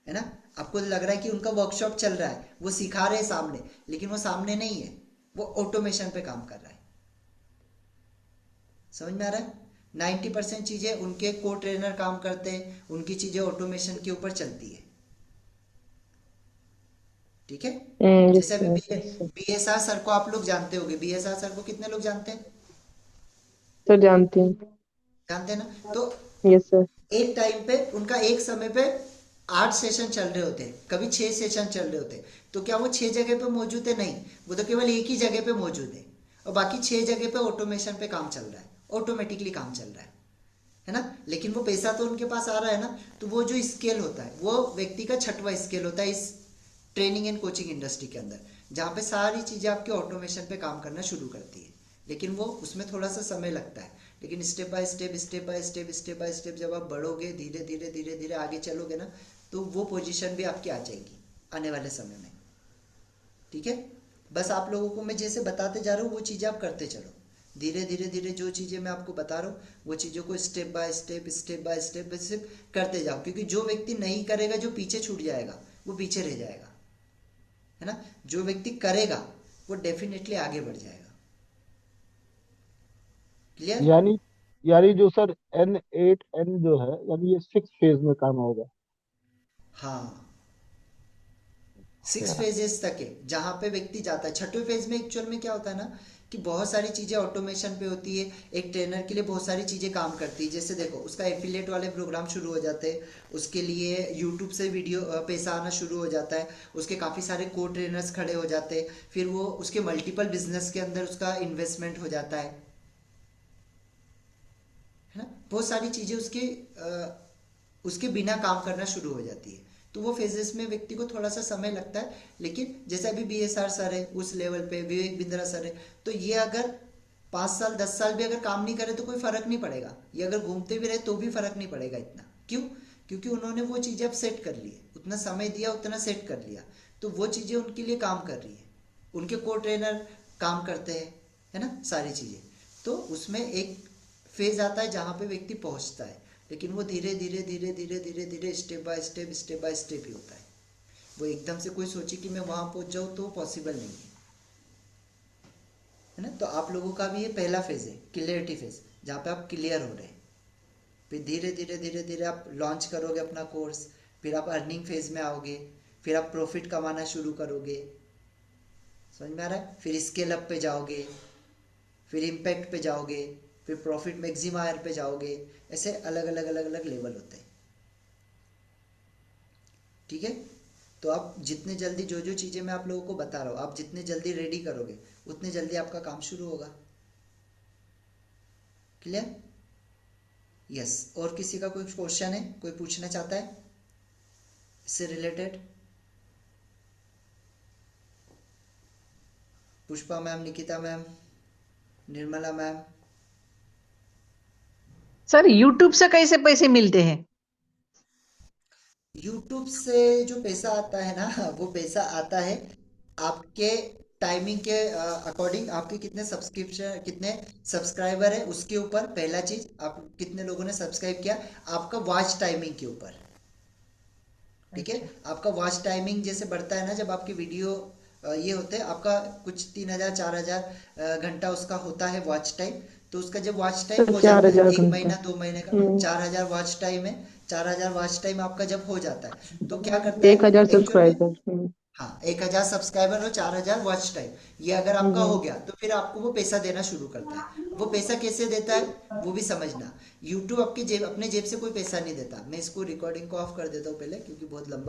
Speaker 2: है ना। आपको लग रहा है कि उनका वर्कशॉप चल रहा है, वो सिखा रहे हैं सामने, लेकिन वो सामने नहीं है, वो ऑटोमेशन पे काम कर रहा है। समझ में आ रहा है। 90% चीजें उनके को ट्रेनर काम करते हैं, उनकी चीजें ऑटोमेशन के ऊपर चलती है, ठीक है। जैसे अभी बीएसआर सर को आप लोग जानते होंगे, बीएसआर सर को कितने लोग जानते हैं?
Speaker 1: सर जानते हैं।
Speaker 2: जानते हैं ना। तो
Speaker 1: यस सर।
Speaker 2: एक टाइम पे उनका एक समय पे 8 सेशन चल रहे होते हैं, कभी 6 सेशन चल रहे होते हैं। तो क्या वो 6 जगह पे मौजूद है? नहीं, वो तो केवल एक ही जगह पे मौजूद है, और बाकी 6 जगह पे ऑटोमेशन पे काम चल रहा है, ऑटोमेटिकली काम चल रहा है ना। लेकिन वो पैसा तो उनके पास आ रहा है ना। तो वो जो स्केल होता है, वो व्यक्ति का 6वां स्केल होता है इस ट्रेनिंग एंड कोचिंग इंडस्ट्री के अंदर, जहाँ पे सारी चीजें आपके ऑटोमेशन पे काम करना शुरू करती है। लेकिन वो उसमें थोड़ा सा समय लगता है, लेकिन step by step step by step step by step जब आप बढ़ोगे, धीरे धीरे धीरे धीरे आगे चलोगे ना, तो वो पोजीशन भी आपकी आ जाएगी आने वाले समय में, ठीक है। बस आप लोगों को मैं जैसे बताते जा रहा हूँ वो चीज़ें आप करते चलो, धीरे धीरे धीरे जो चीज़ें मैं आपको बता रहा हूँ वो चीज़ों को स्टेप बाय स्टेप करते जाओ। क्योंकि जो व्यक्ति नहीं करेगा, जो पीछे छूट जाएगा, वो पीछे रह जाएगा, है ना। जो व्यक्ति करेगा वो डेफिनेटली आगे बढ़ जाएगा। क्लियर?
Speaker 6: यानी जो सर N8N जो है, यानी ये 6 फेज में काम होगा।
Speaker 2: हाँ, 6 फेजेस तक है जहां पे व्यक्ति जाता है। छठवें फेज में एक्चुअल में क्या होता है ना कि बहुत सारी चीजें ऑटोमेशन पे होती है। एक ट्रेनर के लिए बहुत सारी चीजें काम करती है। जैसे देखो उसका एफिलिएट वाले प्रोग्राम शुरू हो जाते हैं, उसके लिए यूट्यूब से वीडियो पैसा आना शुरू हो जाता है, उसके काफी सारे को ट्रेनर्स खड़े हो जाते हैं, फिर वो उसके मल्टीपल बिजनेस के अंदर उसका इन्वेस्टमेंट हो जाता है ना। बहुत सारी चीजें उसके बिना काम करना शुरू हो जाती है। तो वो फेजेस में व्यक्ति को थोड़ा सा समय लगता है। लेकिन जैसे अभी BSR सर है उस लेवल पे, विवेक बिंद्रा सर है, तो ये अगर 5 साल 10 साल भी अगर काम नहीं करे तो कोई फर्क नहीं पड़ेगा। ये अगर घूमते भी रहे तो भी फर्क नहीं पड़ेगा इतना। क्यों? क्योंकि उन्होंने वो चीजें अब सेट कर ली है, उतना समय दिया उतना सेट कर लिया, तो वो चीजें उनके लिए काम कर रही है। उनके को ट्रेनर काम करते हैं, है ना, सारी चीजें। तो उसमें एक फेज आता है जहां पे व्यक्ति पहुंचता है, लेकिन वो धीरे धीरे धीरे धीरे धीरे धीरे स्टेप बाय स्टेप ही होता है। वो एकदम से कोई सोचे कि मैं वहां पहुंच जाऊं तो पॉसिबल नहीं है ना। तो आप लोगों का भी ये पहला फेज है, क्लियरिटी फेज, जहाँ पे आप क्लियर हो रहे हैं। फिर धीरे धीरे धीरे धीरे आप लॉन्च करोगे अपना कोर्स, फिर आप अर्निंग फेज में आओगे, फिर आप प्रॉफिट कमाना शुरू करोगे, समझ में आ रहा है। फिर स्केल अप पे जाओगे, फिर इम्पैक्ट पे जाओगे, फिर प्रॉफिट मैक्सिमायर पे जाओगे। ऐसे अलग अलग लेवल होते हैं, ठीक है। तो आप जितने जल्दी जो जो चीजें मैं आप लोगों को बता रहा हूँ, आप जितने जल्दी रेडी करोगे उतने जल्दी आपका काम शुरू होगा। क्लियर? यस। और किसी का कोई क्वेश्चन है, कोई पूछना चाहता है इससे related? Pushpa ma'am, Nikita ma'am, Nirmala ma'am.
Speaker 10: Sir YouTube से कैसे पैसे मिलते हैं?
Speaker 2: यूट्यूब से जो पैसा आता है ना, वो पैसा आता है आपके टाइमिंग के अकॉर्डिंग, आपके कितने सब्सक्राइबर है उसके ऊपर। पहला चीज, आप कितने लोगों ने सब्सक्राइब किया, आपका वॉच टाइमिंग के ऊपर, ठीक है। आपका वॉच टाइमिंग जैसे बढ़ता है ना, जब आपकी वीडियो ये होते हैं, आपका कुछ 3000 4000 घंटा उसका होता है वॉच टाइम। तो उसका जब वॉच टाइम हो जाता है 1 महीना 2 महीने का, 4000 वॉच टाइम है। 4000 वॉच टाइम आपका जब हो जाता है तो क्या करता है
Speaker 1: 1000
Speaker 2: एक्चुअल में,
Speaker 1: सब्सक्राइबर।
Speaker 2: हाँ 1000 सब्सक्राइबर और 4000 वॉच टाइम, ये अगर आपका हो गया तो फिर आपको वो पैसा देना शुरू करता है। वो पैसा कैसे देता है वो भी समझना। यूट्यूब अपने जेब से कोई पैसा नहीं देता। मैं इसको रिकॉर्डिंग को ऑफ कर देता हूँ पहले, क्योंकि बहुत लंबा